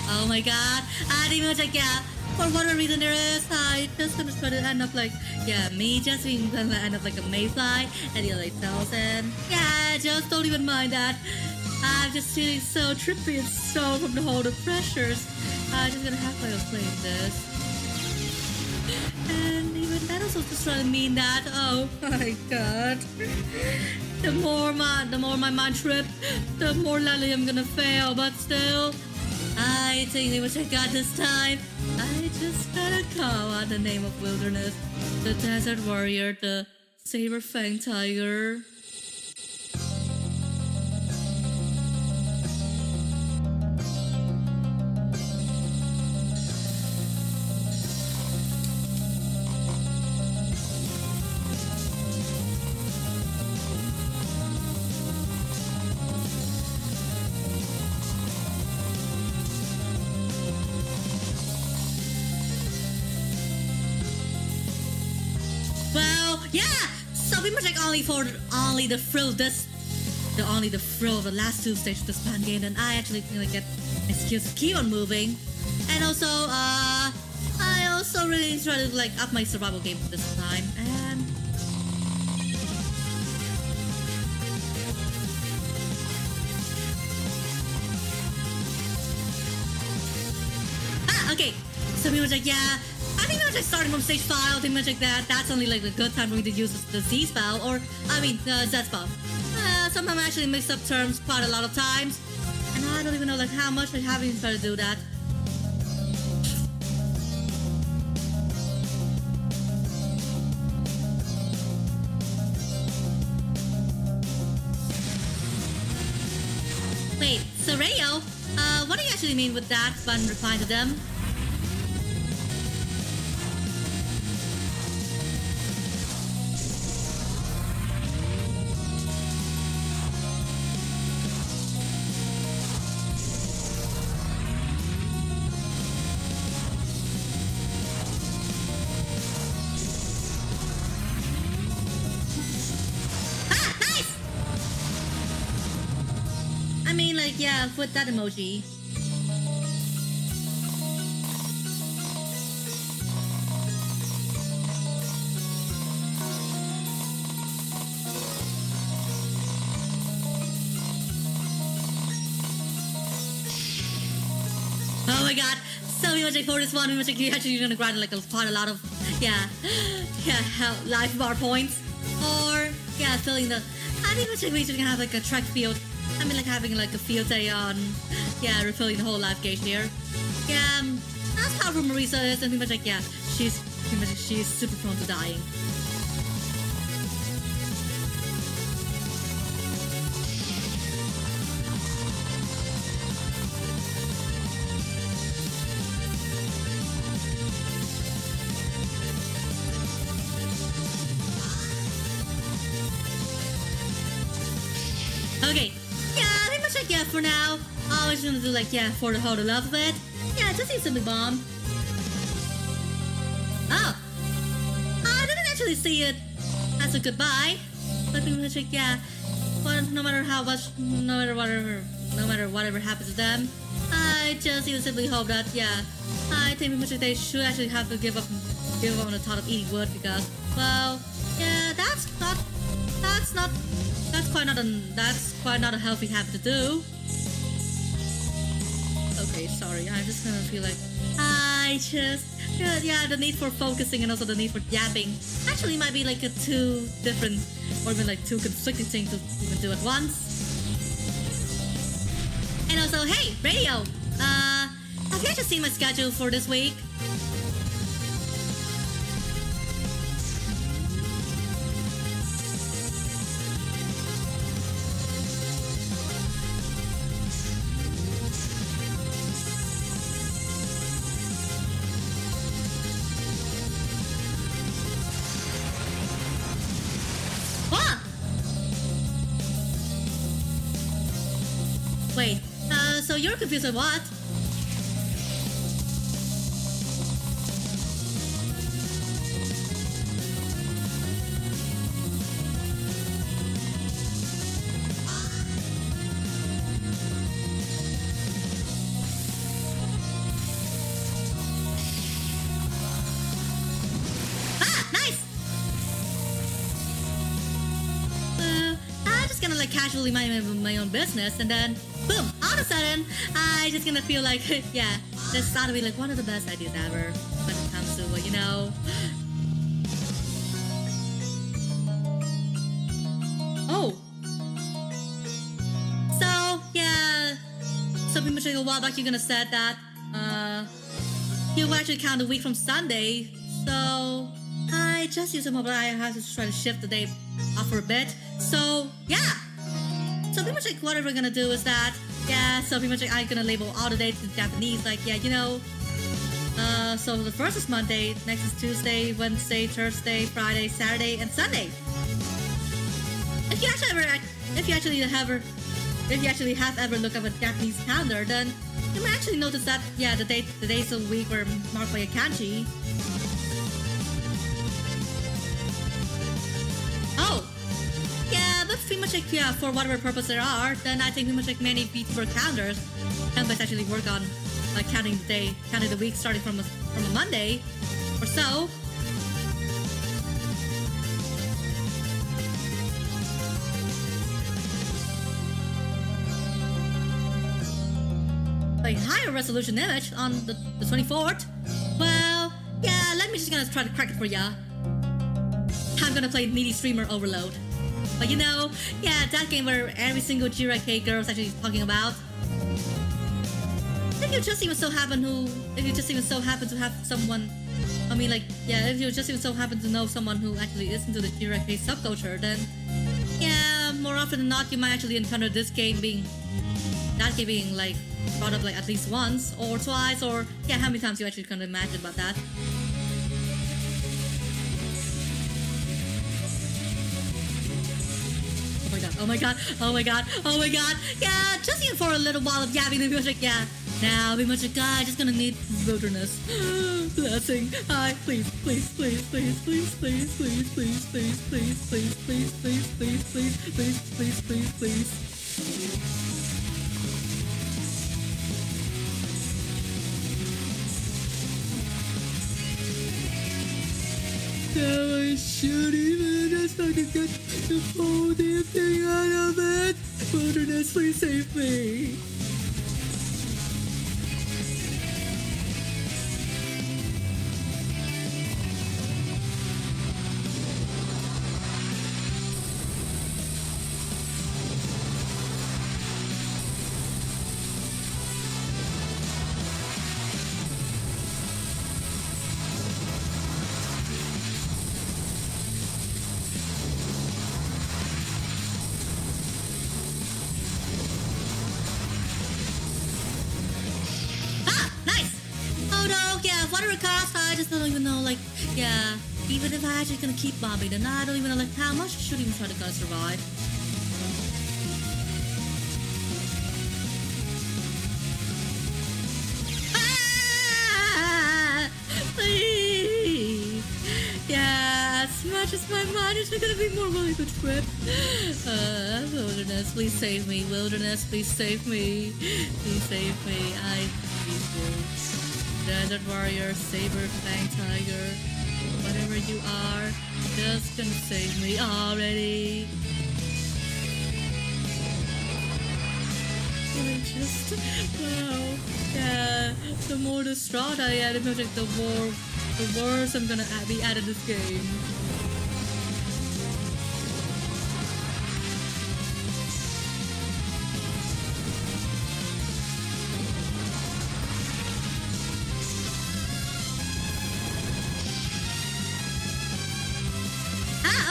Oh my god, I didn't even check, yeah. For whatever reason there is, I just gonna try to end up like, yeah, me just being gonna end up like a mayfly at the 8000. Yeah, just don't even mind that. I'm just feeling so trippy and so from the whole the pressures. I'm just gonna have to explain this. And even that also just trying to mean that, oh my god. The more my mind tripped, the more likely I'm gonna fail, but still, I think they will check out this time. I just gotta call out the name of wilderness, the desert warrior, the Saber Fang Tiger. Yeah, so pretty much like only the thrill of the last two stages of the span game, and I actually like get excuse to keep on moving, and also I also really try to like up my survival game this time, and okay, so pretty much like yeah. I think I was just starting from stage 5, pretty much like that. That's only like a good time for me to use the Z spell, or I mean the Z spell. Sometimes I actually mix up terms quite a lot of times, and I don't even know like how much I haven't even started to do that. Wait, so Rayo, what do you actually mean with that when replying to them? Yeah, with that emoji. god. So we much like for this one, we much like you're actually gonna grind like quite a lot of life bar points. Or filling the I think much like we're gonna have like a track field. I mean like having like a field day on refilling the whole life gauge here. That's powerful Marisa is, and pretty much like she's super prone to dying. Okay, pretty much like for now, I was gonna do like for the whole love of it. Just use something bomb. Oh, I didn't actually see it as a goodbye, but pretty much like but no matter how much, no matter whatever happens to them, I just even simply hope that I think pretty much like they should actually have to give up on the thought of eating wood because that's quite not a healthy habit to do. Okay, sorry, I just kind of feel like the need for focusing and also the need for yapping actually might be like a two different or even like two conflicting things to even do at once. And also, hey, radio, have you actually seen my schedule for this week? Wait, so you're confused with what? Nice! I'm just gonna like casually mind my own business and then boom! All of a sudden, I just gonna feel like, this ought to be like one of the best ideas ever when it comes to, Oh! So, so pretty much like a while back you're gonna said that, you will actually count a week from Sunday, so I just used some mobile. I have to try to shift the day off for a bit, so, So pretty much like what we're gonna do is that, so pretty much like I'm gonna label all the dates in Japanese, like, so the first is Monday, next is Tuesday, Wednesday, Thursday, Friday, Saturday, and Sunday. If you actually have ever looked up a Japanese calendar, then you might actually notice that, the days of the week were marked by a kanji. Oh! But pretty much like, for whatever purpose there are, then I think pretty much like many VTuber calendars can best actually work on like counting the week starting from a Monday or so. Like higher resolution image on the 24th. Well, let me just gonna try to crack it for ya. I'm gonna play Needy Streamer Overload. But that game where every single JRK girl is actually talking about. If you just even so happen to have someone, if you just even so happen to know someone who actually is into the JRK subculture, then more often than not, you might actually encounter that game being like brought up like at least once or twice, or how many times you actually can imagine about that. Oh my god, oh my god, oh my god. Just even for a little while of yapping, we much like, now we much like, I just gonna need wilderness. Blessing. Please, please, please, please, please, please, please, please, please, please, please, please, please, please, please, please, please, please, please. Now I should even just fucking get the whole damn thing out of it. Wilderness, please save me. whatever cost, I just don't even know, like, yeah, even if I actually gonna keep bombing, then I don't even know, like, how much I should even try to gonna survive. Ah! Please! Yeah, as much as my mind is gonna be more really good trip. Wilderness, please save me. Wilderness, please save me. Please save me. I need you. Desert Warrior, Saber Fang Tiger, whatever you are, just gonna save me already. I just, wow, yeah, the more distraught I am, the worse I'm gonna be at this game.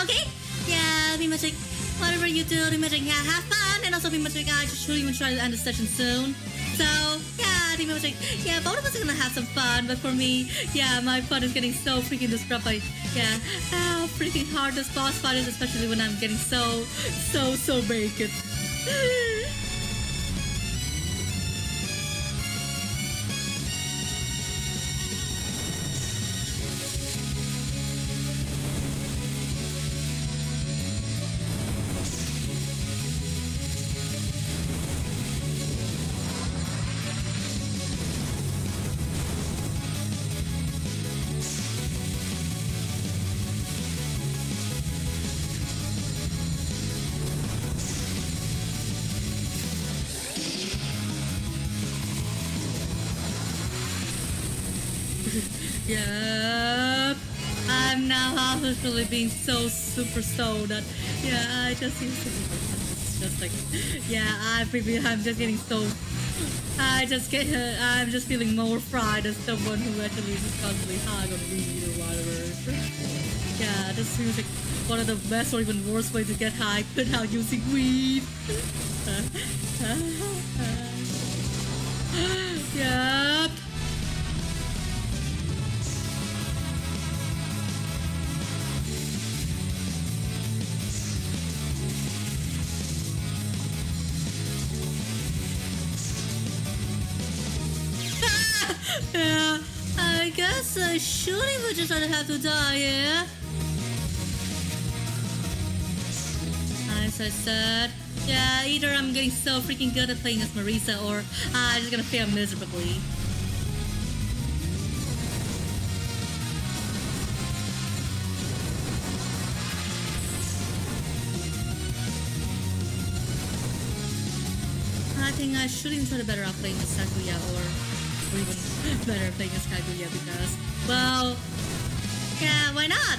Okay, yeah, be much like whatever you do, be much like, yeah, have fun, and also be much like, I just really even try to end the session soon. So, yeah, be much like, yeah, both of us are gonna have some fun, but for me, yeah, my fun is getting so freaking disrupted by, yeah, how freaking hard this boss fight is, especially when I'm getting so bacon. Yeah, I'm now officially being so super stoned that, yeah, I just seem to be just like, yeah, I'm just getting so, I'm just feeling more fried as someone who actually is constantly high on weed or whatever. Yeah, this seems like one of the best or even worst way to get high without using weed. Yep. Yeah, I guess I surely would just have to die, yeah? As I said, yeah, either I'm getting so freaking good at playing as Marisa or I'm just gonna fail miserably. I think I should even try to better out playing as Sakuya or even better playing as Kaguya because, well, yeah, why not?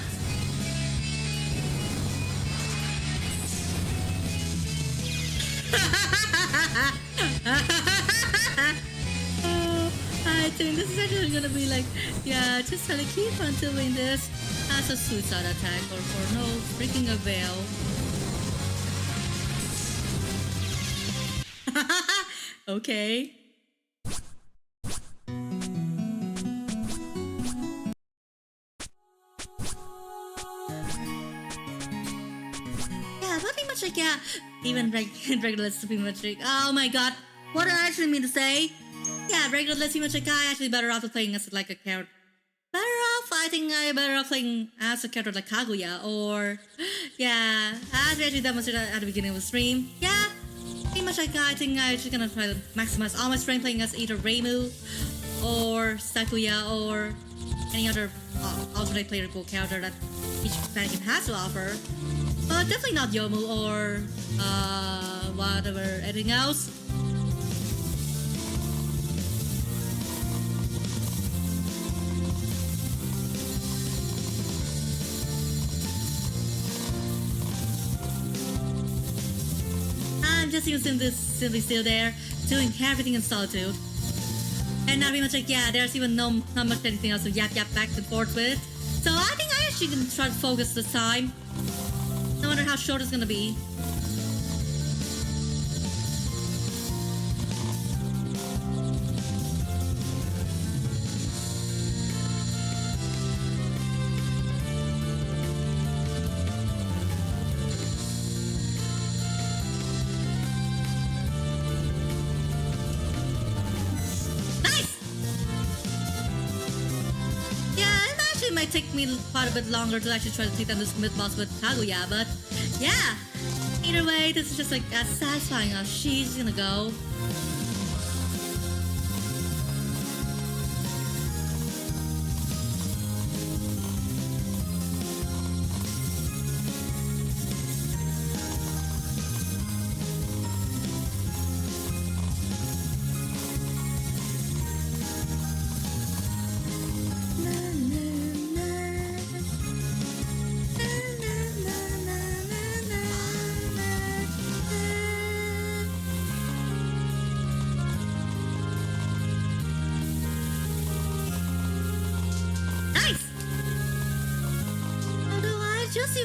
I think this is actually gonna be like, yeah, just try to keep on doing this as a suicide attack or for no freaking avail. Okay. Yeah, pretty much like, yeah, even regular pretty much like, oh my god, what did I actually mean to say? Yeah, regular pretty much like, I actually better off playing as like a character. Better off, I think I better off playing as a character like Kaguya or, yeah, as we actually demonstrated at the beginning of the stream. Yeah, pretty much like, I think I'm just gonna try to maximize all my strength playing as either Reimu or Sakuya or any other alternate playable character that each fan game has to offer. But definitely not Yomu or whatever, anything else. I'm just simply still there, doing everything in solitude. And not very much like, yeah, there's even not much anything else to yap back and forth with. So I think I actually can try to focus this time. No matter how short it's gonna be. might take me quite a bit longer to actually try to take down this mid-boss with Kaguya, but yeah. Either way, this is just like as satisfying as she's gonna go.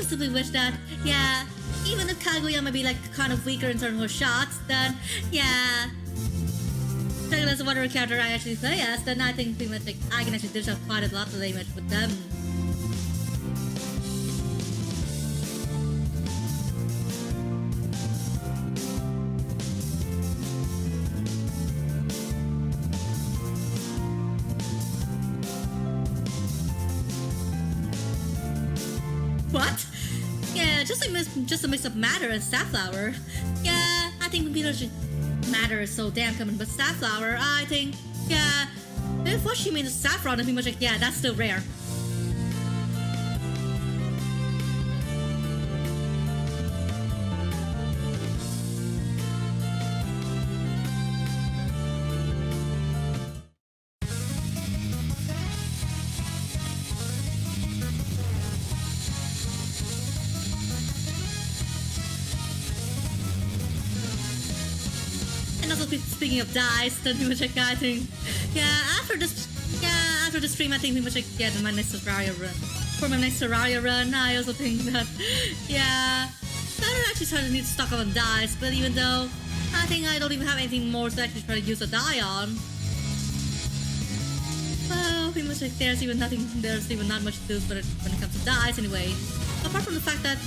Simply wish that, yeah, even if Kaguya might be like kind of weaker in terms of her shots, then yeah, regardless of whatever character I actually play as, then I think pretty much like I can actually dish out quite a lot of damage with them. What? Yeah, just a mix of Matter and Safflower. Yeah, I think Matter is so damn common, but Safflower, I think, yeah, if what she means is saffron, then pretty much like, yeah, that's still rare. Speaking of dice, then pretty much like I think, after this stream, I think pretty much like my next Terraria run. For my next Terraria run, I also think that I don't actually try to need to stock up on dice, but even though I think I don't even have anything more to actually try to use a die on. Well, pretty much like there's even not much to do when it comes to dice anyway. Apart from the fact that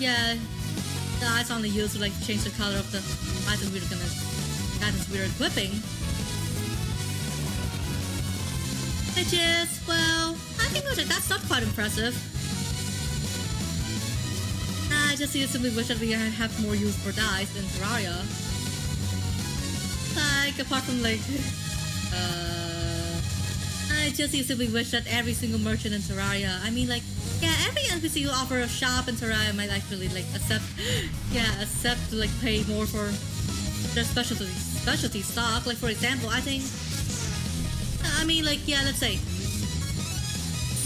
dice only used to like change the color of the items we're equipping. Which is, well, I think that's not quite impressive. I just simply wish that we have more use for dice in Terraria. Like, apart from like, I just simply wish that every single merchant in Terraria, I mean like, every NPC who offer a shop in Terraria might actually like accept to like pay more for their specialty stock. Like for example, I think, let's say,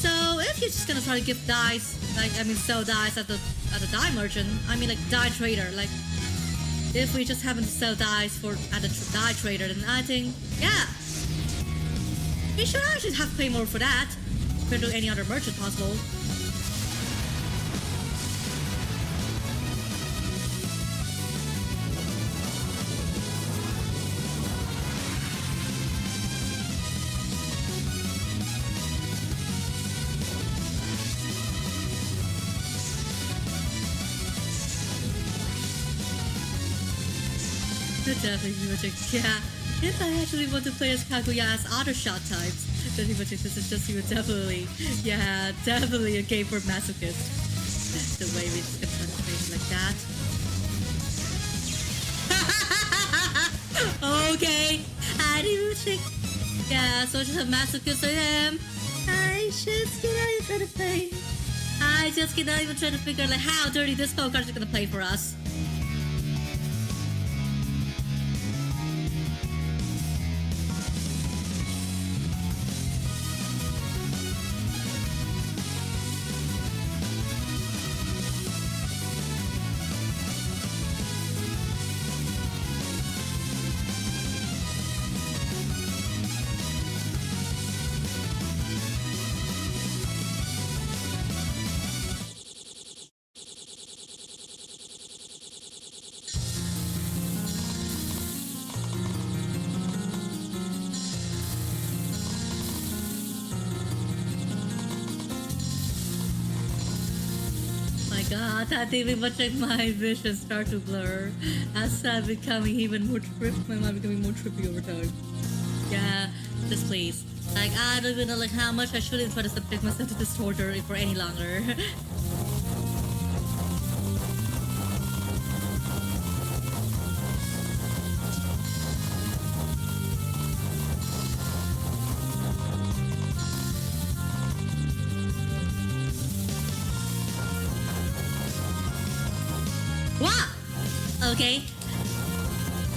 so if you're just gonna try to give dice, sell dice at the die merchant, die trader, like if we just happen to sell dice at a die trader, then I think, we should actually have to pay more for that compared to any other merchant possible. Definitely, if I actually want to play as Kaguya as other shot types, then this is just definitely a game for masochists. The way we just get trying to play it like that. Okay, I do think, so just a masochist I am. I just cannot even try to figure out like how dirty this Pokemon is gonna play for us. God, that even much like my vision start to blur as I'm becoming even more trippy over time. Yeah, just please. Like, I don't even know like how much I shouldn't try to subject myself to this torture for any longer. What? Okay.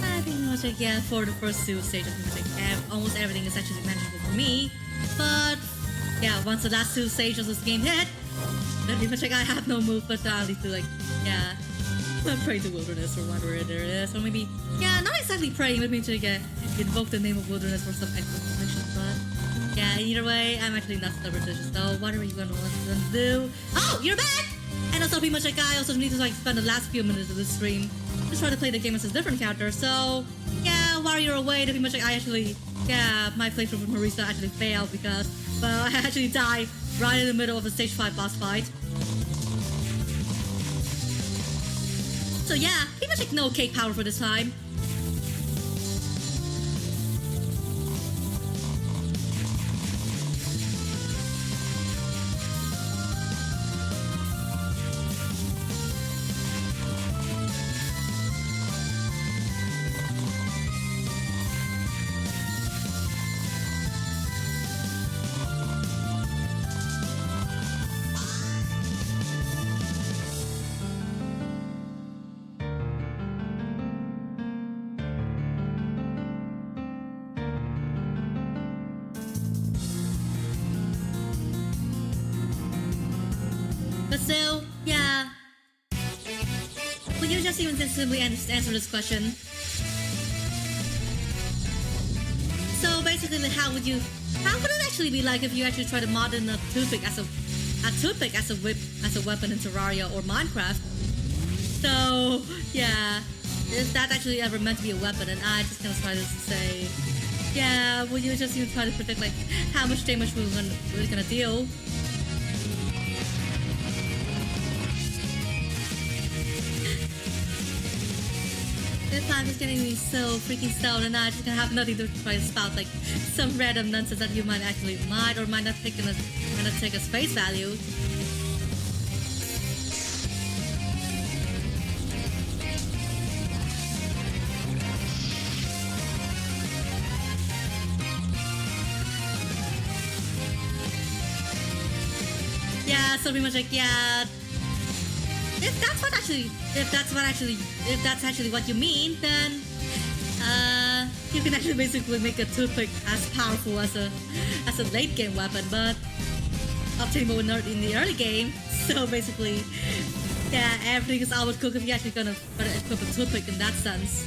I think like, yeah, for the first two stages, like, almost everything is actually manageable for me. But yeah, once the last two stages of this game hit, then pretty much like I have no move but I'll need to like, yeah, pray to wilderness or whatever it is. Or maybe, yeah, not exactly praying, maybe to invoke the name of wilderness for some extra protection. But yeah, either way, I'm actually not superstitious. So whatever you want to do. Oh, you're back! And also pretty much like I also need to like spend the last few minutes of the stream just try to play the game as a different character. So yeah, while you're away, pretty much like I actually, yeah, my playthrough with Marisa actually failed because, well, I actually died right in the middle of a stage 5 boss fight. So yeah, pretty much like no cake power for this time. But still, yeah. Would you just even simply answer this question? So basically, like, how would it actually be like if you actually try to mod in a toothpick as a weapon in Terraria or Minecraft? So yeah, is that actually ever meant to be a weapon? And I just kind of try to say, yeah, would you just even try to predict like how much damage we're gonna deal? This time is getting me so freaking stoned, and I just gonna have nothing to try to spout like some random nonsense that you might or might not take as face value. Yeah, so pretty much like, yeah. If that's actually what you mean, then you can actually basically make a toothpick as powerful as a late game weapon, but obtainable in the early game. So basically, yeah, everything is out of cook if you're actually gonna equip a toothpick in that sense.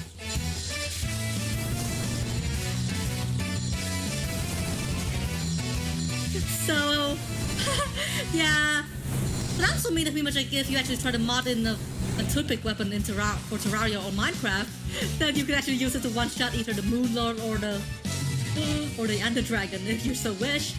So yeah. But that also means that pretty much like if you actually try to mod in a toothpick weapon in for Terraria or Minecraft, then you can actually use it to one-shot either the Moonlord or the Ender Dragon if you so wish.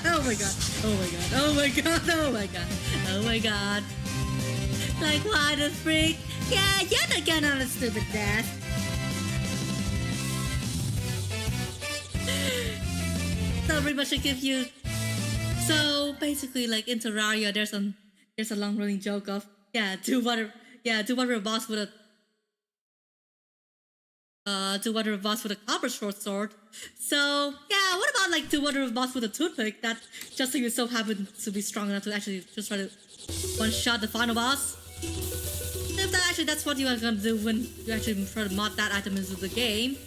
Oh my god, oh my god, oh my god, oh my god, oh my god. Like, why the freak? Yeah, you're not gonna have a stupid death. So pretty much I give you. So basically, like in Terraria, there's a long running joke of do whatever a boss with a copper short sword. So yeah, what about like do whatever a boss with a toothpick that just so happens to be strong enough to actually just try to one shot the final boss? If that's what you are gonna do when you actually try to mod that item into the game.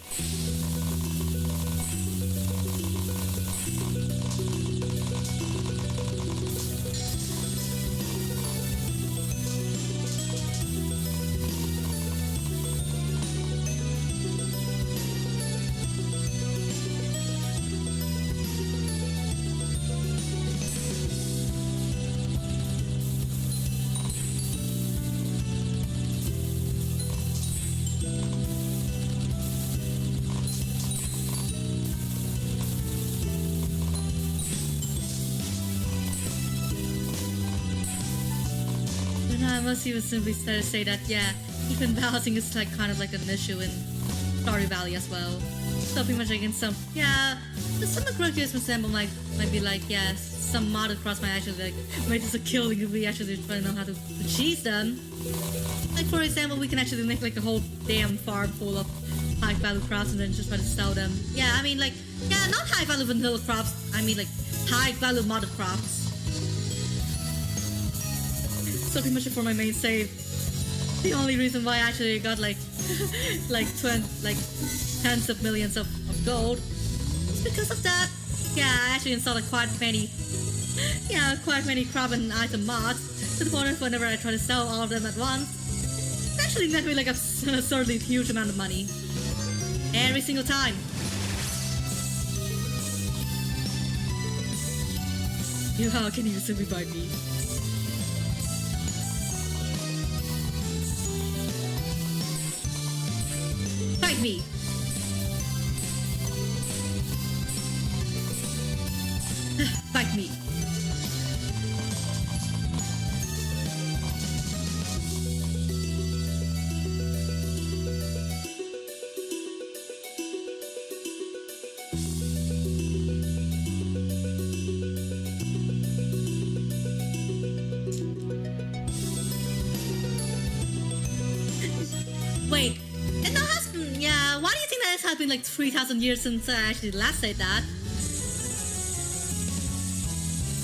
must even simply say that, yeah, even balancing is like kind of like an issue in Stardew Valley as well. So pretty much like in some, yeah, some approaches, for example, might be like, yeah, some model crops might actually like make this a killing if we actually try to know how to cheese them. Like for example, we can actually make like a whole damn farm full of high value crops and then just try to sell them. Yeah, I mean like, yeah, not high value vanilla crops, I mean like high value model crops. So pretty much for my main save, the only reason why I actually got like tens of millions of gold is because of that. Yeah, I actually installed quite many crop and item mods to the point of whenever I try to sell all of them at once, it actually net me like an absurdly huge amount of money every single time. How can you simply buy me? Fight me! Fight me! Wait, and that has been, yeah, why do you think that it has been like 3,000 years since I actually last said that?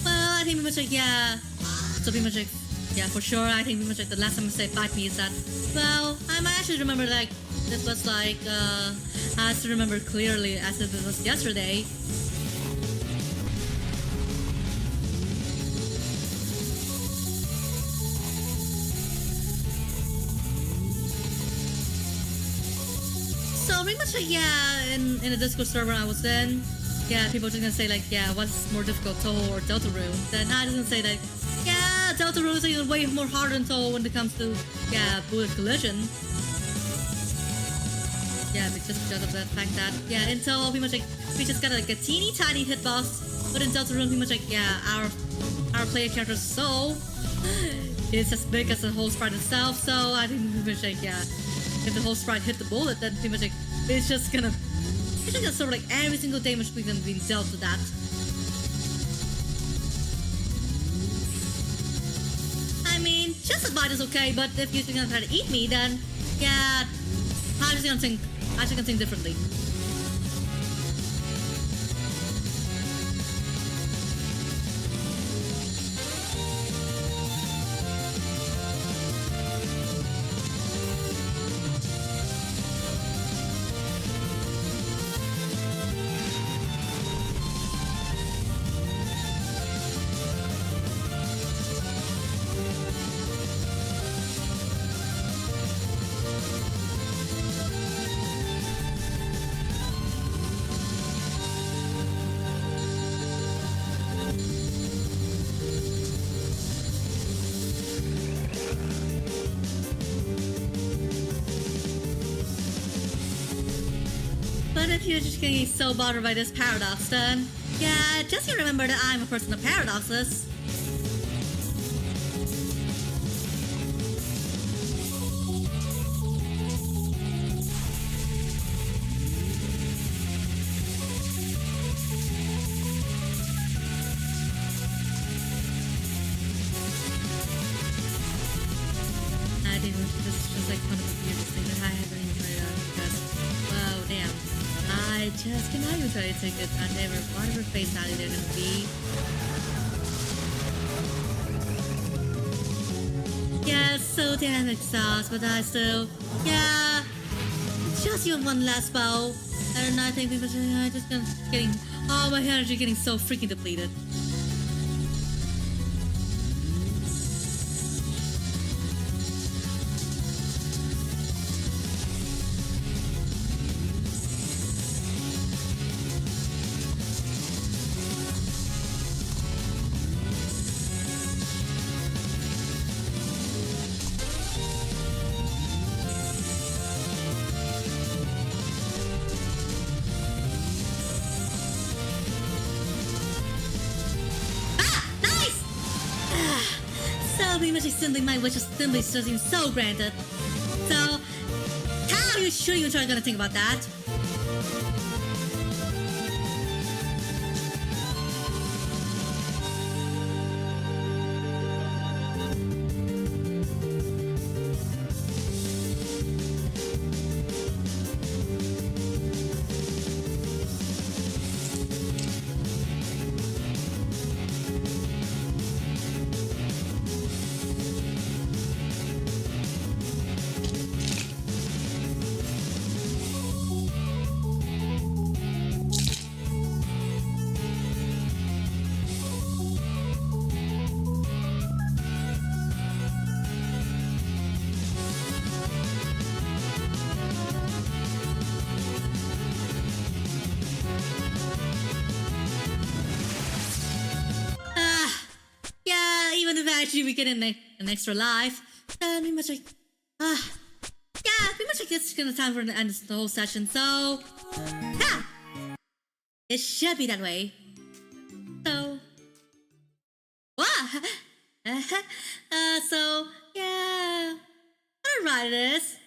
Well, I think pretty much like, yeah, so pretty much like, yeah, for sure, I think pretty much like the last time I said fight me is that, well, I might actually remember like, this was like, I still remember clearly as if it was yesterday. So pretty much like, yeah, in the Discord server I was in, yeah, people just gonna say like, yeah, what's more difficult, Touhou or Deltarune? Then I just gonna say like, yeah, Deltarune is even way more harder than Touhou when it comes to, yeah, bullet collision. Yeah, just because of the fact that, yeah, in Touhou pretty much like, we just got like a teeny tiny hitbox, but in Deltarune pretty much like, yeah, our player character's soul is as big as the whole sprite itself, so I think pretty much like, yeah, if the whole sprite hit the bullet, then pretty much like, it's just gonna sort of like every single damage we've been dealt to that. I mean, just a bite is okay, but if you're gonna try to eat me, then yeah, I'm just gonna think differently. But if you're just getting so bothered by this paradox, then yeah, just remember that I'm a person of paradoxes. I think this is just like one of the weirdest things that I haven't even tried out because, wow, damn. I just cannot even try to take it on whatever face value they're gonna be. Yeah, so damn exhausted, but I still, yeah, just even one last bow, and I think people are just getting, all my energy getting so freaking depleted. pretty much simply my wish is simply seems so granted. So, how you should even try gonna think about that? Even if I actually we get an extra life, then pretty much like, yeah, pretty much like it's gonna time for the end of the whole session. So, it should be that way. So, so yeah, what a ride it is.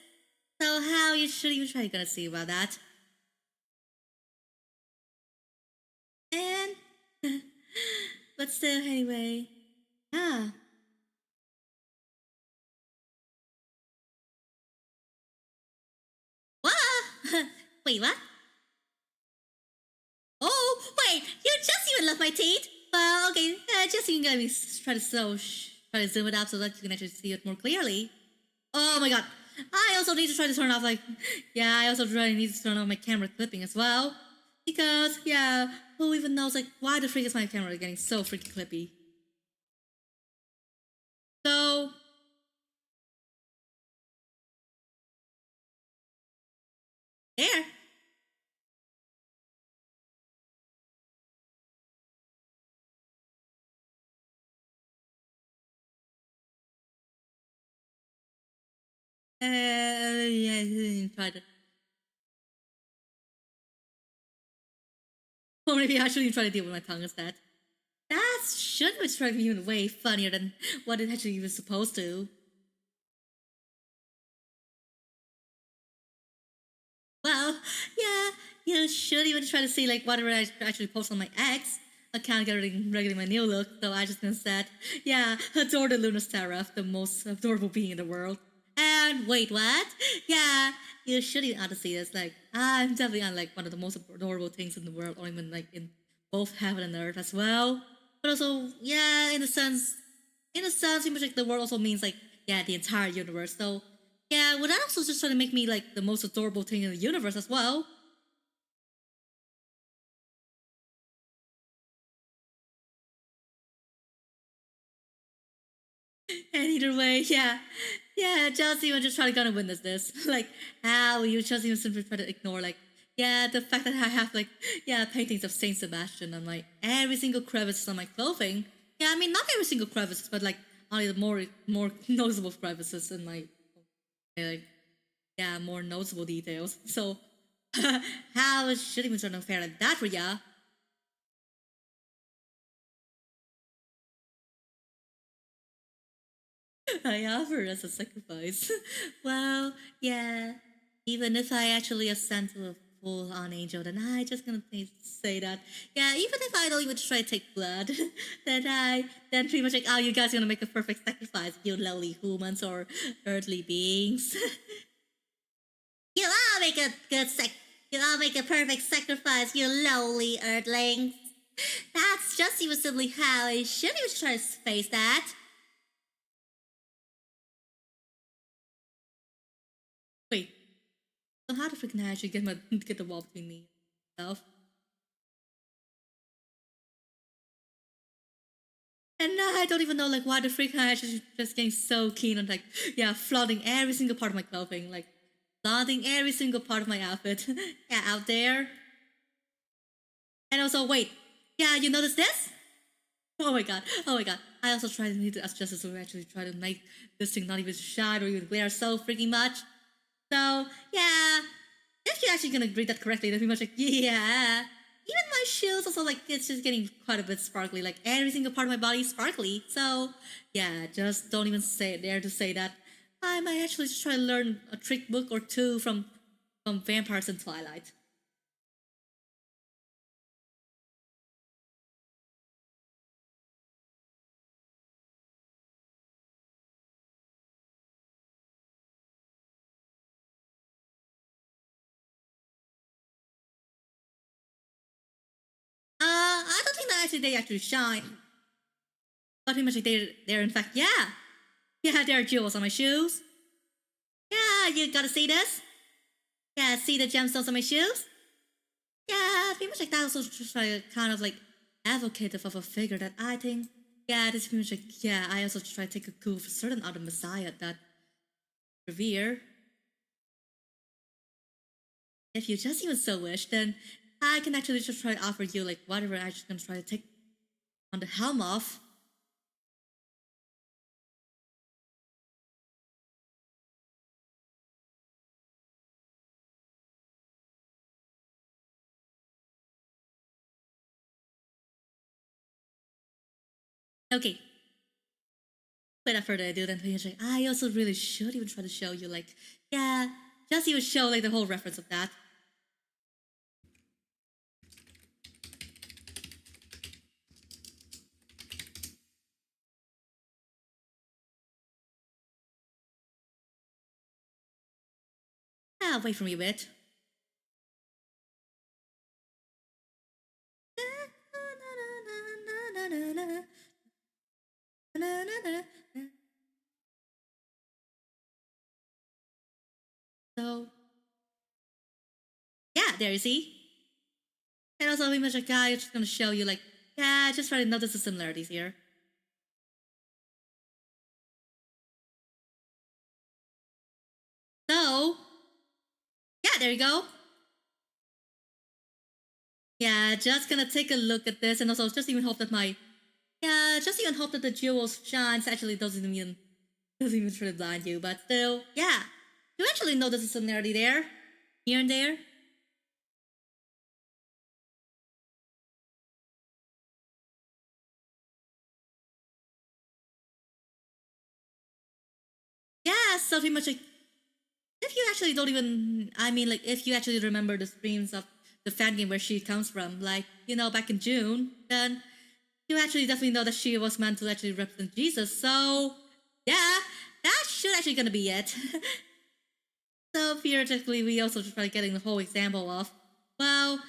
So how you should even try gonna see about that. And, but still, anyway. What? Wait, what? Oh, wait, you just even left my teeth? Well, okay, just you can try to zoom it out so that you can actually see it more clearly. Oh my god, I also need to try to turn off, I also really need to turn off my camera clipping as well. Because, who even knows, why the freak is my camera getting so freaking clippy? So, there. Yeah, try to. Or maybe I shouldn't try to deal with my tongue instead. That should be trying to be even way funnier than what it actually was supposed to. Well, yeah, you should even try to see whatever I actually post on my ex account getting my new look, so I just said, adore the lunar seraph, the most adorable being in the world. And wait, what? Yeah, you should even to see this. I'm definitely on one of the most adorable things in the world, or even in both heaven and earth as well. But also, in a sense, pretty much the world also means the entire universe. So would that also just try to make me the most adorable thing in the universe as well? And either way, just even just try to gonna witness this. How you just even simply try to ignore the fact that I have paintings of Saint Sebastian on every single crevice on my clothing. I mean not every single crevice, but only the more noticeable crevices in my more noticeable details. So how should even try to fare like that for ya? I offer as a sacrifice. Well, even if I actually ascend to a full-on angel, then I just gonna say that. Even if I don't even try to take blood, then pretty much oh, you guys are gonna make a perfect sacrifice, you lowly humans or earthly beings. You'll all make a perfect sacrifice, you lowly earthlings. That's just even simply how I should even try to face that. Wait, so how the freaking I actually get the wall between me and myself? And I don't even know why the freak I actually just getting so keen on flaunting every single part of my clothing, flaunting every single part of my outfit, out there. And also, wait, you notice this? Oh my god, I also try to need to ask Justice to actually try to make this thing not even shine or even glare so freaking much. So, if you're actually gonna read that correctly, then pretty much even my shoes also like it's just getting quite a bit sparkly. Like every single part of my body is sparkly. So yeah, just don't even dare to say that. I might actually just try to learn a trick book or two from Vampires in Twilight. I don't think that actually they actually shine. But pretty much like they're in fact, yeah, there are jewels on my shoes. Yeah, you gotta see this. Yeah, see the gemstones on my shoes. Yeah, pretty much like that also just like kind of like advocative of a figure that I think. Yeah, this pretty much like I also try to take a coup for certain other messiah that revere. If you just even so wish, then I can actually just try to offer you like whatever I'm just gonna try to take on the helm of. Okay, without further ado, then like, I also really should even try to show you like, just even show like the whole reference of that. Wait for me a bit. So, yeah, there you see. And also, pretty much like, I'm just gonna show you like, just try to notice the similarities here. So, yeah, there you go. Yeah, just gonna take a look at this, and also just even hope that just even hope that the jewels shines actually doesn't even try to blind you, but still, yeah, you actually notice the similarity there, here and there. Yeah, so pretty much like if you actually don't even, I mean, like if you actually remember the streams of the fan game where she comes from, like back in June, then you actually definitely know that she was meant to actually represent Jesus. So yeah, that should actually gonna be it. So theoretically, we also try getting the whole example of, well,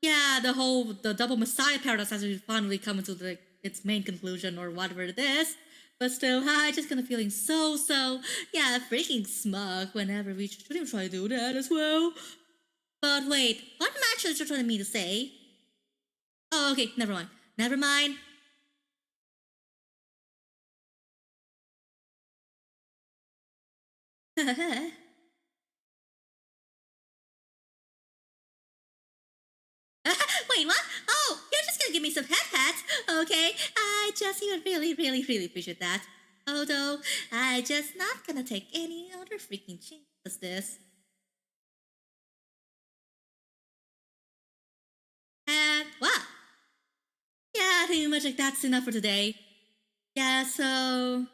yeah, the double Messiah paradox has finally come into its main conclusion or whatever it is. But still, I just kind of feeling freaking smug whenever we should even try to do that as well. But wait, what am I actually trying to mean to say? Oh, okay, never mind. Never mind. Wait, what? Oh, you're just gonna give me some head pats? Okay, I just even really, really, really appreciate that. Although, I just not gonna take any other freaking chance as this. And, well, yeah, pretty much like that's enough for today. Yeah, so